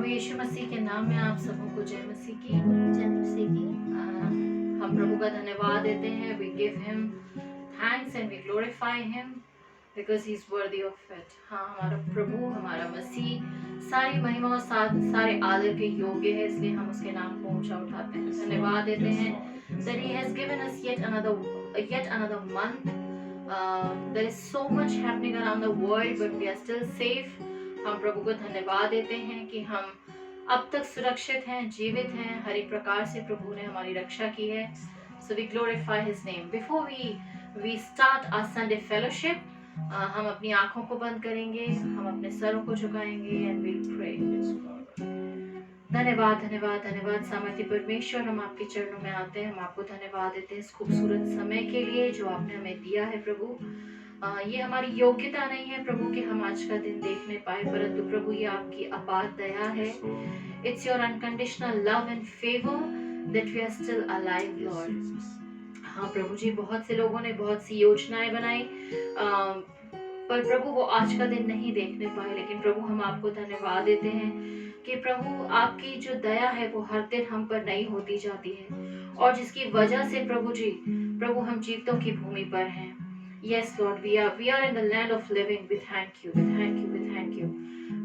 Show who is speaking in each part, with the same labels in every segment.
Speaker 1: प्रभु यीशु मसीह के नाम में आप सबों को जय मसीह की।
Speaker 2: जय मसीह की।
Speaker 1: हम प्रभु का धन्यवाद देते हैं। We give him thanks and we glorify him because he is worthy of it। हाँ, हमारा प्रभु, हमारा मसीह सारी महिमा और सारे आदर के योग्य है, इसलिए हम उसके नाम को ऊंचा उठाते हैं, धन्यवाद देते हैं that he has given us yet another month। There is so much happening around the world but we are still safe। हम प्रभु को धन्यवाद देते हैं कि हम अब तक सुरक्षित हैं, जीवित हैं, हर एक प्रकार से प्रभु ने हमारी रक्षा की है। So we glorify his name। Before we start our Sunday fellowship, हम अपनी आंखों को बंद करेंगे, हम अपने सरों को झुकाएंगे and we'll pray। धन्यवाद धन्यवाद धन्यवाद सामर्थ्य परमेश्वर, हम आपके चरणों में आते हैं, हम आपको धन्यवाद देते हैं इस खूबसूरत समय के लिए जो आपने हमें दिया है प्रभु। ये हमारी योग्यता नहीं है प्रभु कि हम आज का दिन देखने पाए, परंतु प्रभु ये आपकी अपार दया है। It's your unconditional love and favour that we are still alive lord. हाँ प्रभु जी, बहुत से लोगों ने बहुत सी योजनाएं बनाई, पर प्रभु वो आज का दिन नहीं देखने पाए, लेकिन प्रभु हम आपको धन्यवाद देते हैं कि प्रभु आपकी जो दया है वो हर दिन हम पर नई होती जाती है, और जिसकी वजह से प्रभु जी, प्रभु हम जीवितों की भूमि पर हैं। Yes Lord, we are in the land of living। We thank you, we thank you, we thank you।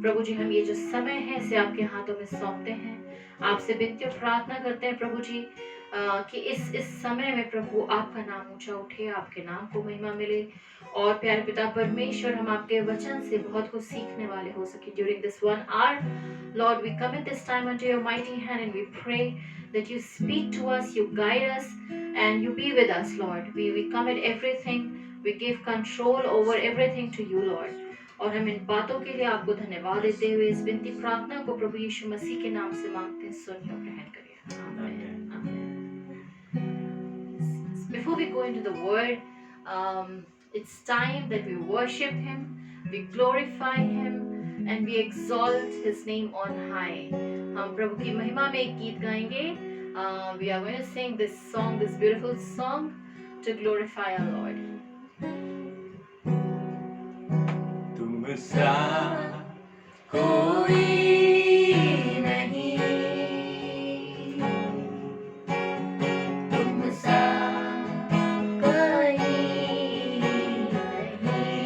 Speaker 1: प्रभु जी, हम ये जो समय है इसे आपके हाथों में सौंपते हैं, आपसे विनती और प्रार्थना करते हैं प्रभु जी कि इस समय में प्रभु आपका नाम ऊंचा उठे, आपके नाम को महिमा मिले, और प्यारे पिता परमेश्वर हम आपके वचन से बहुत कुछ सीखने वाले हो सके। During this 1 hour, Lord, we commit this time unto your mighty hand and we pray that you speak to us, you guide us and you be with us, Lord। We commit everything, we give control over everything to you, Lord। और हम इन बातों के लिए आपको धन्यवाद देते हुए इस विनती प्रार्थना को प्रभु यीशु मसीह के नाम से मांगते हैं, सुनिए और ग्रहण करिए। आमीन, आमीन। Before we go into the word, it's time that we worship him, we glorify him and we exalt his name on high। हम प्रभु की महिमा में एक गीत गाएंगे। We are going to sing this song, this beautiful song to glorify our Lord।
Speaker 3: तुमसा कोई नहीं,
Speaker 2: तुमसा कोई नहीं,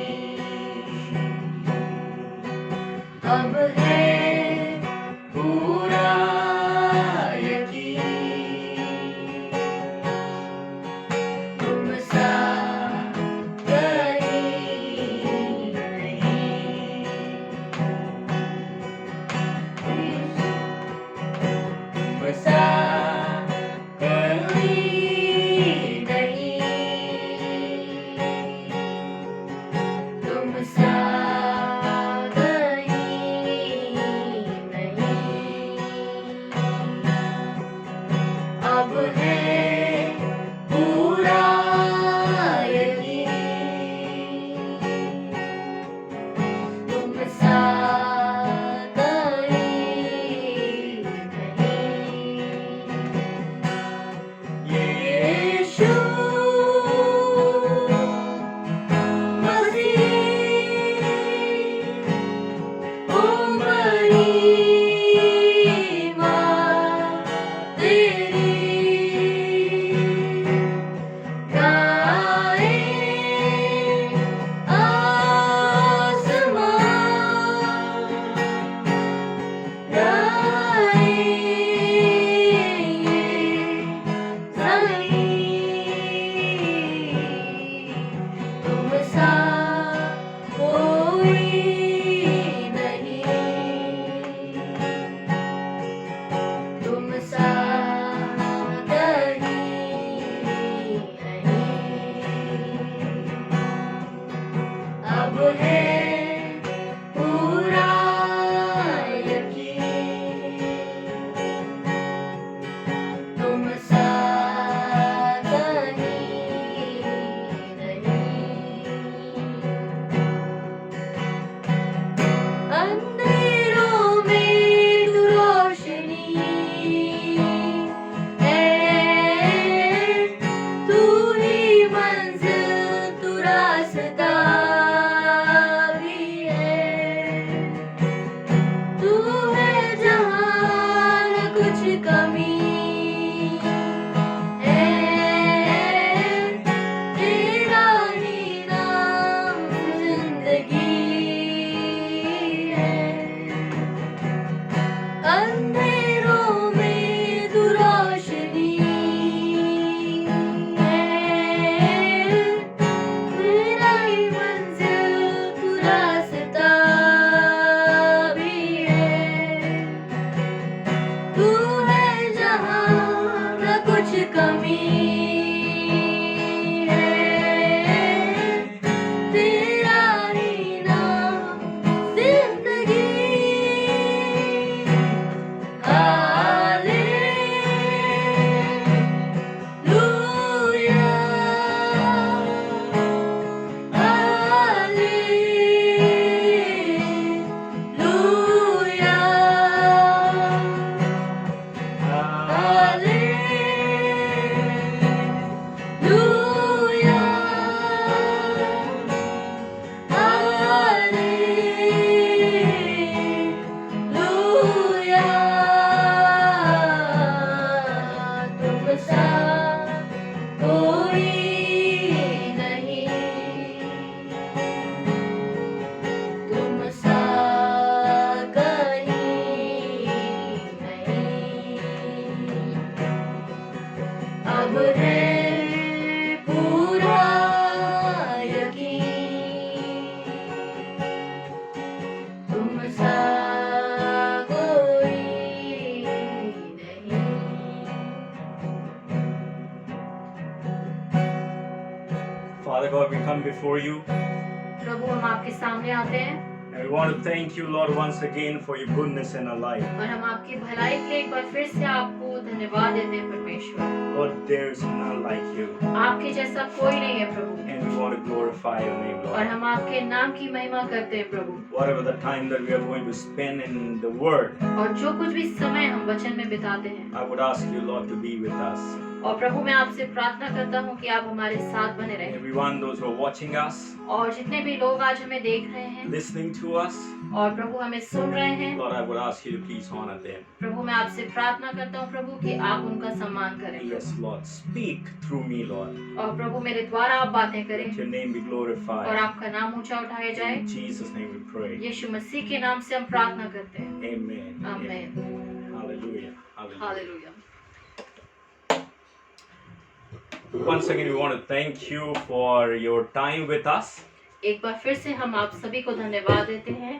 Speaker 3: अब है पूरा यकीन,
Speaker 2: तुमसा
Speaker 3: जिंदगी है। अंधेरों में दुरोशनी है, तेरा ही मंजिल पूरा रास्ता भी है। तू है जहाँ न कुछ कमी है, तेरा ही नाम जिंदगी। तुम सा कोई नहीं, तुम सा कहीं नहीं। अब है पूरा यकीन, तुम सा कोई नहीं।
Speaker 4: Father God, we come before you
Speaker 1: प्रभु हम आपके सामने आते हैं
Speaker 4: and we want to thank you, Lord, once again for your goodness in our life.
Speaker 1: और हम आपकी भलाई के लिए एक बार फिर से आपको धन्यवाद देते हैं परमेश्वर।
Speaker 4: Lord, there is none like you.
Speaker 1: आपके जैसा कोई नहीं है प्रभु,
Speaker 4: And we want to glorify your name,
Speaker 1: और
Speaker 4: Lord.
Speaker 1: हम आपके नाम की महिमा करते हैं प्रभु।
Speaker 4: Whatever the time that we are going to spend in the Word,
Speaker 1: और जो कुछ भी समय हम वचन में बिताते हैं,
Speaker 4: I would ask you, Lord, to be with us.
Speaker 1: और प्रभु मैं आपसे प्रार्थना करता हूँ कि आप हमारे साथ बने रहें।
Speaker 4: Everyone, those who are watching us,
Speaker 1: और जितने भी लोग आज हमें देख रहे हैं
Speaker 4: listening to us,
Speaker 1: और प्रभु हमें सुन रहे हैं,
Speaker 4: Lord, I would ask you to please honor them.
Speaker 1: प्रभु मैं आपसे प्रार्थना करता हूँ प्रभु कि आप उनका सम्मान करें।
Speaker 4: Yes, Lord, speak through me, Lord.
Speaker 1: और प्रभु मेरे द्वारा आप बातें करें
Speaker 4: Let your name be
Speaker 1: और
Speaker 4: glorified.
Speaker 1: आपका नाम ऊंचा उठाया जाए।
Speaker 4: In Jesus' name we pray.
Speaker 1: यीशु मसीह के नाम से हम प्रार्थना करते हैं।
Speaker 4: Amen.
Speaker 1: आमीन।
Speaker 4: Hallelujah. Hallelujah.
Speaker 1: Hallelujah.
Speaker 4: Once again, we want to thank you for your time with us.
Speaker 1: एक बार फिर से हम आप सभी को धन्यवाद देते हैं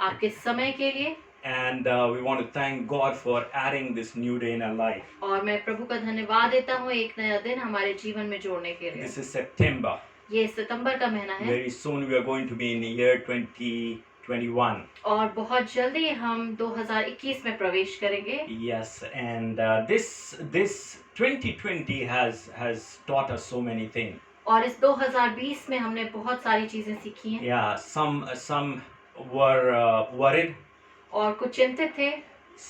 Speaker 1: आपके समय के लिए,
Speaker 4: And we want to thank God for adding this new day in our life.
Speaker 1: और मैं प्रभु का धन्यवाद देता हूँ एक नया दिन हमारे जीवन में जोड़ने के लिए।
Speaker 4: This is September.
Speaker 1: ये सितंबर का महीना है
Speaker 4: Very soon we are going to be in the year 2021.
Speaker 1: और बहुत जल्दी हम 2021 में प्रवेश करेंगे।
Speaker 4: Yes, and this 2020 has taught us so many things.
Speaker 1: और इस 2020 में हमने बहुत सारी चीजें सीखी हैं,
Speaker 4: Yeah, some were worried,
Speaker 1: और कुछ चिंतित थे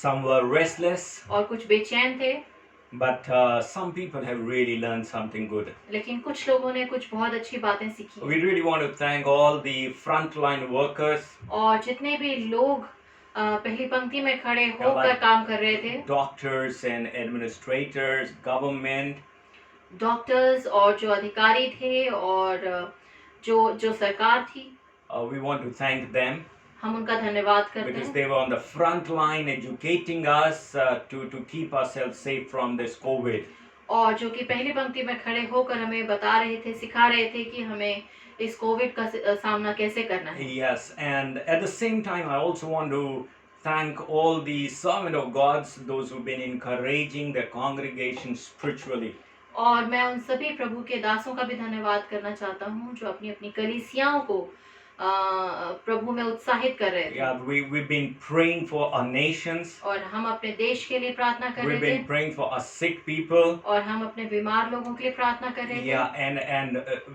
Speaker 4: some were restless,
Speaker 1: और कुछ बेचैन थे,
Speaker 4: but some people have really learned something good.
Speaker 1: लेकिन कुछ लोगों ने कुछ बहुत अच्छी बातें सीखी।
Speaker 4: We really want to thank all the frontline workers,
Speaker 1: और जितने भी लोग पहली पंक्ति में खड़े होकर काम कर रहे थे,
Speaker 4: doctors and administrators, government,
Speaker 1: doctors और जो अधिकारी थे और जो सरकार थी,
Speaker 4: we want to thank them
Speaker 1: हम उनका धन्यवाद करते
Speaker 4: because
Speaker 1: हैं
Speaker 4: they were on the front line educating us to keep ourselves safe from this COVID.
Speaker 1: और जो कि पहली पंक्ति में खड़े होकर हमें बता रहे थे, सिखा रहे थे कि हमें इस कोविड का सामना कैसे करना है।
Speaker 4: Yes, and at the same time, I also want to thank all the servant of Gods, those who've been encouraging the congregation spiritually.
Speaker 1: और मैं उन सभी प्रभु के दासों का भी धन्यवाद करना चाहता हूँ जो अपनी अपनी कलीसियाओं को प्रभु में उत्साहित कर रहे थे।
Speaker 4: Yeah, we've been praying for our nations.
Speaker 1: और हम अपने देश के लिए प्रार्थना कर
Speaker 4: We've
Speaker 1: रहे
Speaker 4: been
Speaker 1: थे
Speaker 4: praying for our sick people.
Speaker 1: और हम अपने बीमार लोगों के लिए प्रार्थना कर रहे थे
Speaker 4: Yeah, and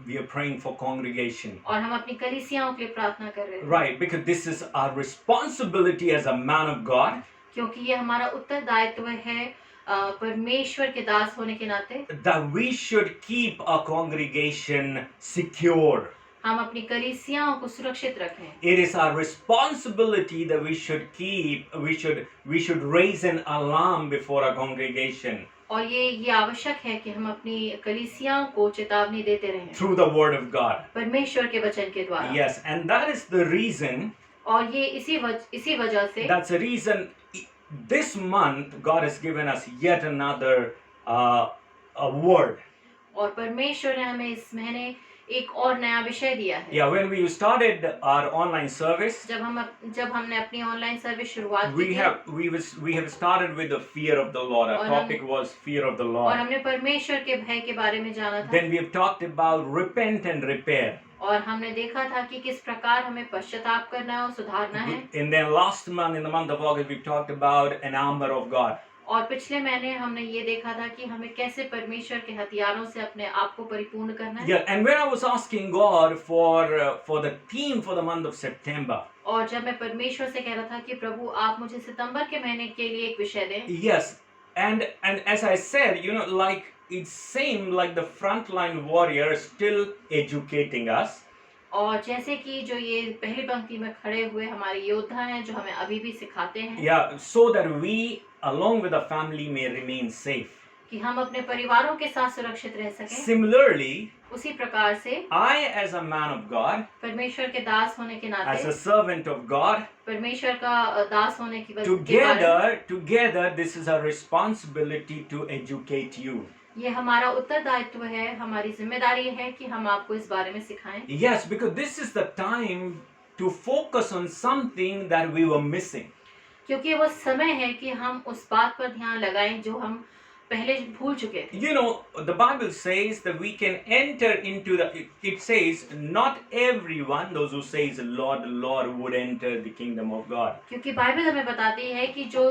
Speaker 4: we are praying for congregation.
Speaker 1: और हम अपनी कलीसियाओं के लिए प्रार्थना कर रहे थे,
Speaker 4: Right, because this is our responsibility as a man of God,
Speaker 1: क्योंकि ये हमारा उत्तरदायित्व है परमेश्वर के दास होने के नाते
Speaker 4: that we should keep our congregation secure.
Speaker 1: हम अपनी कलीसियाओं को सुरक्षित रखें।
Speaker 4: It is our responsibility that we should raise an alarm before our congregation.
Speaker 1: और ये आवश्यक है कि हम अपनी कलीसियाओं को चेतावनी देते रहें
Speaker 4: through the Word of God.
Speaker 1: परमेश्वर के वचन के द्वारा।
Speaker 4: Yes, and that is the reason,
Speaker 1: और ये इसी वजह से
Speaker 4: that's the reason this month God has given us yet another a word.
Speaker 1: और परमेश्वर ने हमें इस महीने एक और नया विषय दिया है।
Speaker 4: Yeah, when we started our online service,
Speaker 1: जब हमने अपनी ऑनलाइन सर्विस शुरुआत की थी,
Speaker 4: we have started with the fear of the Lord. Our
Speaker 1: और
Speaker 4: topic was fear of the
Speaker 1: और
Speaker 4: Lord.
Speaker 1: हमने परमेश्वर के भय के बारे में जाना था।
Speaker 4: Then we have talked about repent and repair.
Speaker 1: और हमने देखा था कि किस प्रकार हमें पश्चाताप करना है और सुधारना है।
Speaker 4: And then last month, in the month of August, we talked about an armor of God.
Speaker 1: और पिछले महीने हमने ये देखा था कि हमें कैसे परमेश्वर के हथियारों से अपने आप को परिपूर्ण करना है।
Speaker 4: Yeah, and when I was asking God for the theme for the month of September,
Speaker 1: और जब मैं परमेश्वर से कह रहा था कि प्रभु आप मुझे सितंबर के महीने के लिए एक विषय दें।
Speaker 4: yes, and as I said, like it seemed like the frontline warrior still educating us.
Speaker 1: और जैसे कि जो ये पहली पंक्ति में खड़े हुए हमारे योद्धा हैं जो हमें अभी भी सिखाते हैं,
Speaker 4: Yeah, so that we, along with the family, may remain safe.
Speaker 1: कि हम अपने परिवारों के साथ सुरक्षित रह सकें।
Speaker 4: Similarly,
Speaker 1: उसी प्रकार से
Speaker 4: I, as a man of God,
Speaker 1: परमेश्वर के दास होने के
Speaker 4: as a
Speaker 1: नाते,
Speaker 4: servant of God,
Speaker 1: परमेश्वर का दास होने की वजह के कारण
Speaker 4: together, this is our responsibility to educate you.
Speaker 1: ये हमारा उत्तरदायित्व है, हमारी जिम्मेदारी है कि हम आपको इस बारे में सिखाएं।
Speaker 4: Yes, because this is the time to focus on something that we were missing.
Speaker 1: क्योंकि वो समय है कि हम उस बात पर ध्यान लगाएं जो हम पहले भूल चुके थे।
Speaker 4: The Bible says that we can enter into it says not everyone, those who says Lord, Lord would enter the kingdom of God.
Speaker 1: क्योंकि बाइबल हमें बताती है कि जो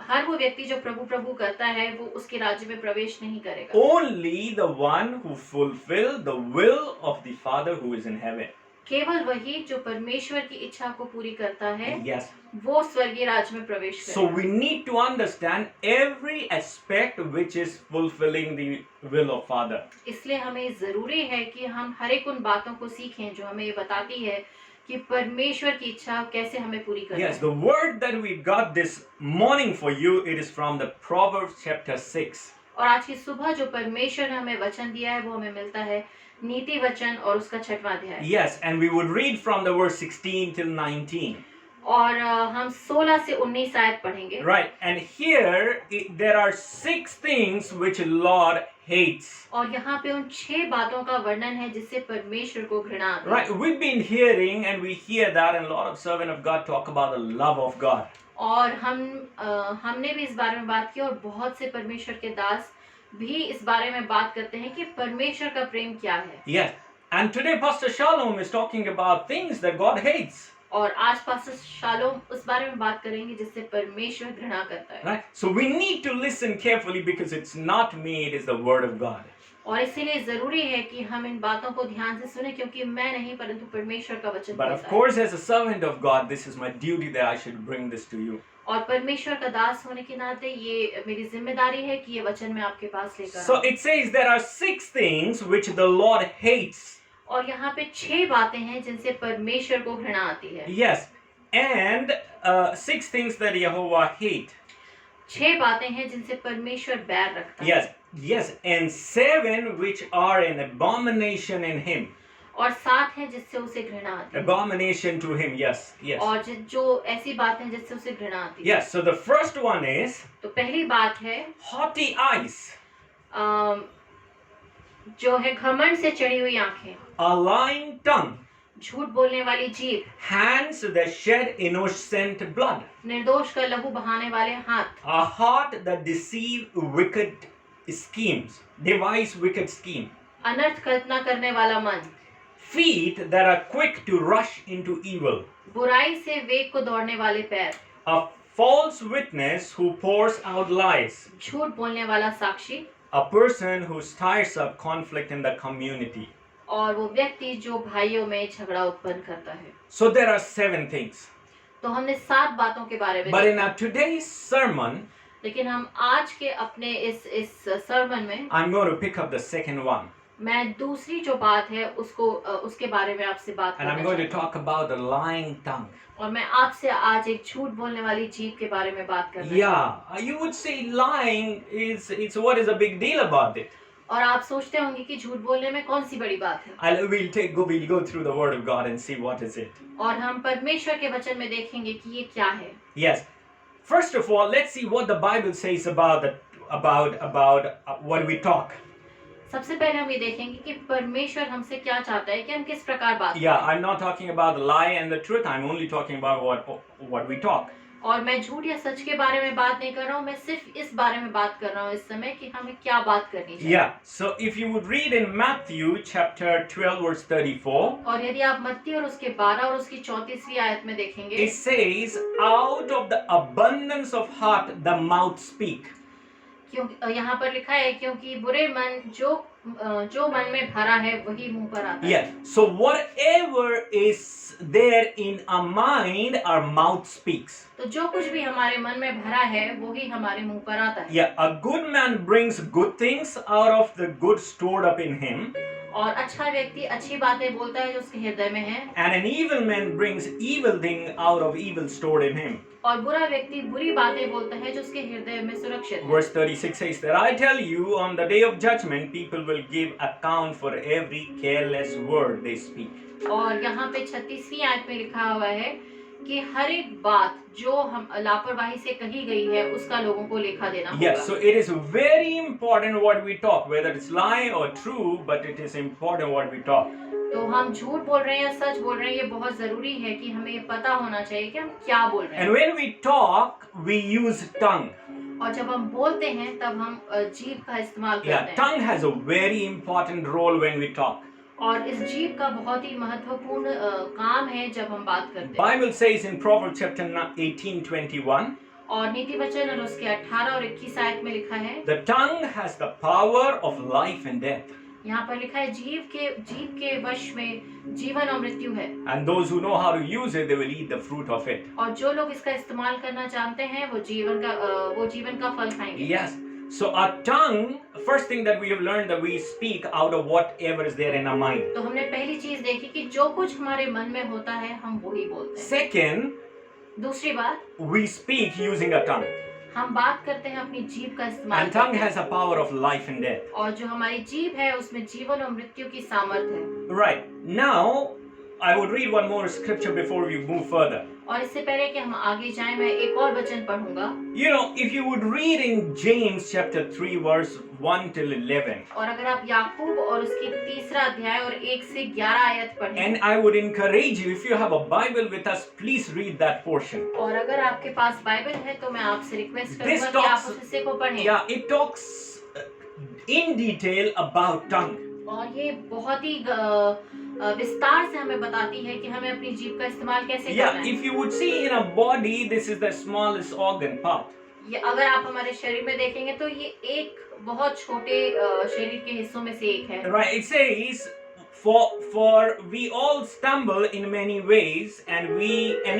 Speaker 1: हर वो व्यक्ति जो प्रभु प्रभु करता है वो उसके राज्य में प्रवेश नहीं करेगा।
Speaker 4: Only the one who fulfill the will of the Father who is in heaven.
Speaker 1: केवल वही जो परमेश्वर की इच्छा को पूरी करता है,
Speaker 4: Yes.
Speaker 1: वो स्वर्गीय राज्य में प्रवेश
Speaker 4: So
Speaker 1: करेगा।
Speaker 4: we need to understand every aspect which is fulfilling the will of Father.
Speaker 1: इसलिए हमें जरूरी है कि हम हर एक उन बातों को सीखें जो हमें ये बताती है कि परमेश्वर की इच्छा कैसे हमें पूरी करना
Speaker 4: Yes,
Speaker 1: है।
Speaker 4: the word that we got this morning for you, it is from the Proverbs chapter 6.
Speaker 1: और आज की सुबह जो परमेश्वर ने हमें वचन दिया है वो हमें मिलता है नीति वचन और उसका 6वां अध्याय।
Speaker 4: Yes, and we would read from the verse 16 till 19.
Speaker 1: और हम 16 से 19 आयत पढ़ेंगे।
Speaker 4: Right, and here there are 6 things which Lord hates.
Speaker 1: और यहाँ पे उन 6 बातों का वर्णन है जिससे परमेश्वर को घृणा आती है।
Speaker 4: Right, we've been hearing and we hear that, and a lot of servant of God talk about the love of God.
Speaker 1: और हमने भी इस बारे में बात की और बहुत से परमेश्वर के दास भी इस बारे में बात करते हैं कि परमेश्वर का प्रेम क्या है।
Speaker 4: Yes, and today Pastor Shalom is talking about things that God hates.
Speaker 1: और आज पास्टर शालोम उस बारे में बात करेंगे जिससे परमेश्वर घृणा करता है।
Speaker 4: Right, so we need to listen carefully because it's not me, it is the word of God.
Speaker 1: और इसीलिए जरूरी है कि हम इन बातों को ध्यान से सुने क्योंकि मैं नहीं परंतु परमेश्वर का वचन
Speaker 4: But
Speaker 1: बोलता
Speaker 4: of
Speaker 1: है।
Speaker 4: course, as a servant of God, this is my duty that I should bring this to you.
Speaker 1: और परमेश्वर का दास होने के नाते ये मेरी जिम्मेदारी है कि ये वचन मैं आपके पास लेकर
Speaker 4: So
Speaker 1: आऊं।
Speaker 4: it says there are 6 things which the Lord hates.
Speaker 1: और यहाँ पे 6 बातें हैं जिनसे परमेश्वर को घृणा आती है।
Speaker 4: Yes, and 6 things that Jehovah hate.
Speaker 1: 6 बातें हैं जिनसे परमेश्वर बैर रखता है।
Speaker 4: Yes, and 7 which are an abomination in him.
Speaker 1: और 7 है जिससे उसे घृणा आती है।
Speaker 4: Abomination to him, yes.
Speaker 1: और जो ऐसी बातें हैं जिससे उसे घृणा आती है।
Speaker 4: Yes, so the first one is
Speaker 1: तो पहली बात है
Speaker 4: haughty eyes,
Speaker 1: जो है घमंड से चढ़ी हुई आंखें,
Speaker 4: a lying tongue,
Speaker 1: झूठ बोलने वाली जीभ,
Speaker 4: hands that shed innocent blood,
Speaker 1: निर्दोष का लहू बहाने वाले हाथ,
Speaker 4: a heart that devise wicked scheme,
Speaker 1: अनर्थ कल्पना करने वाला मन,
Speaker 4: feet that are quick to rush into evil,
Speaker 1: बुराई से वेग को दौड़ने वाले पैर,
Speaker 4: a false witness who pours out lies,
Speaker 1: झूठ बोलने वाला साक्षी,
Speaker 4: a person who stirs up conflict in the community.
Speaker 1: और वो व्यक्ति जो भाइयों में झगड़ा उत्पन्न करता है।
Speaker 4: So there are 7 things.
Speaker 1: तो हमने 7 बातों के बारे में
Speaker 4: But in
Speaker 1: देखा।
Speaker 4: our today's sermon,
Speaker 1: लेकिन हम आज के अपने इस सर्मन में
Speaker 4: I'm going to pick up the second one.
Speaker 1: मैं दूसरी जो बात है उसके बारे में आपसे बात
Speaker 4: And I'm
Speaker 1: करना
Speaker 4: going to
Speaker 1: चाहती हूँ।
Speaker 4: talk about the lying tongue.
Speaker 1: और मैं आपसे आज एक झूठ बोलने वाली जीभ के बारे में बात करना चाहती
Speaker 4: Yeah, you would say lying it's what is a big deal about it.
Speaker 1: हूँ। और आप सोचते होंगे कि झूठ बोलने में कौन सी बड़ी बात है।
Speaker 4: We'll go through the word of God and see what is it.
Speaker 1: और हम परमेश्वर के वचन में देखेंगे कि ये क्या है।
Speaker 4: Yes. First of all, let's see what the Bible says about what we talk.
Speaker 1: सबसे पहले हम ये देखेंगे कि परमेश्वर हमसे क्या चाहता है कि हम किस प्रकार बात
Speaker 4: Yeah,
Speaker 1: करें।
Speaker 4: I'm not talking about the lie and the truth. I'm only talking about what we talk.
Speaker 1: और मैं झूठ या सच के बारे में बात नहीं कर रहा हूँ, मैं सिर्फ इस बारे में बात कर रहा हूँ इस समय कि हमें क्या बात करनी चाहिए।
Speaker 4: Yeah. So if you would read in Matthew chapter 12 verse 34,
Speaker 1: और यदि आप मत्ती और उसके 12 और उसकी 34वीं आयत में देखेंगे,
Speaker 4: it says, "Out of the abundance of heart the mouth speak."
Speaker 1: क्योंकि यहाँ पर लिखा है क्योंकि बुरे मन जो मन में भरा है वही मुंह पर आता है।
Speaker 4: Yeah. So whatever is there in our mind, our mouth speaks.
Speaker 1: तो जो कुछ भी हमारे मन में भरा है वही हमारे मुंह पर आता है।
Speaker 4: Yeah, a good man brings good things out of the good stored up in him,
Speaker 1: और अच्छा व्यक्ति अच्छी बातें बोलता है जो उसके हृदय में है,
Speaker 4: and an evil man brings evil thing out of evil stored in him.
Speaker 1: और बुरा व्यक्ति बुरी बातें बोलता है जो उसके हृदय में सुरक्षित है।
Speaker 4: Verse 36 says that I tell you, on the day of judgment, people will give account for every careless word they speak.
Speaker 1: और यहाँ पे 36वीं आयत में लिखा हुआ है कि हर एक बात जो हम लापरवाही से कही गई है उसका लोगों को लेखा देना होगा।
Speaker 4: Yes, so it is very important what we talk, whether it's lie or true, but it is important what we talk.
Speaker 1: तो हम झूठ बोल रहे हैं या सच बोल रहे हैं, ये बहुत जरूरी है कि हमें ये पता होना चाहिए कि हम क्या बोल रहे हैं।
Speaker 4: And when we talk, we use tongue.
Speaker 1: और जब हम बोलते हैं तब हम जीभ का इस्तेमाल
Speaker 4: Yeah,
Speaker 1: करते हैं।
Speaker 4: tongue has a very important role when we talk.
Speaker 1: और इस जीभ का बहुत ही महत्वपूर्ण काम है जब हम बात करते हैं।
Speaker 4: Bible says in Proverbs chapter 18:21,
Speaker 1: और नीति वचन और उसके 18 और 21 आयत में लिखा है,
Speaker 4: the tongue has the power of life and death.
Speaker 1: यहाँ पर लिखा है जीभ के वश में जीवन और मृत्यु है।
Speaker 4: And those who know how to use it, they will eat the fruit of it.
Speaker 1: और जो लोग इसका इस्तेमाल करना जानते हैं वो जीवन का फल खाएंगे।
Speaker 4: Yes. So our tongue, first thing that we have learned that we speak out of whatever is there in our mind.
Speaker 1: तो हमने पहली चीज देखी कि जो कुछ हमारे मन में होता है हम वही बोलते हैं।
Speaker 4: Second,
Speaker 1: दूसरी बात,
Speaker 4: we speak using our tongue.
Speaker 1: हम बात करते हैं अपनी जीभ का इस्तेमाल
Speaker 4: And tongue
Speaker 1: करके।
Speaker 4: has a power of life and death.
Speaker 1: और जो हमारी जीभ है उसमें जीवन और मृत्यु की सामर्थ है।
Speaker 4: Right. Now, I would read one more scripture before we move further.
Speaker 1: और इससे पहले कि हम आगे जाएं मैं एक और वचन पढ़ूंगा।
Speaker 4: You know, if you would read in James chapter 3 verse 1 till 11.
Speaker 1: और अगर आप याकूब और उसकी 3रा अध्याय और 1 से 11 आयत पढ़ें।
Speaker 4: And I would encourage you, if you have a Bible with us, please read that portion.
Speaker 1: और अगर आपके पास बाइबल है तो मैं आपसे रिक्वेस्ट
Speaker 4: This
Speaker 1: करूंगा कि आप
Speaker 4: talks-
Speaker 1: उस हिस्से को पढ़ें।
Speaker 4: Yeah, it talks in detail about tongue.
Speaker 1: और ये बहुत ही विस्तार से हमें बताती है कि हमें अपनी जीभ का इस्तेमाल कैसे करना
Speaker 4: Yeah,
Speaker 1: है।
Speaker 4: if you would see in a body, this is the smallest organ part.
Speaker 1: ये अगर आप हमारे शरीर में देखेंगे तो ये एक बहुत छोटे शरीर के हिस्सों में से एक है।
Speaker 4: Right, it says, for we all stumble in many ways, and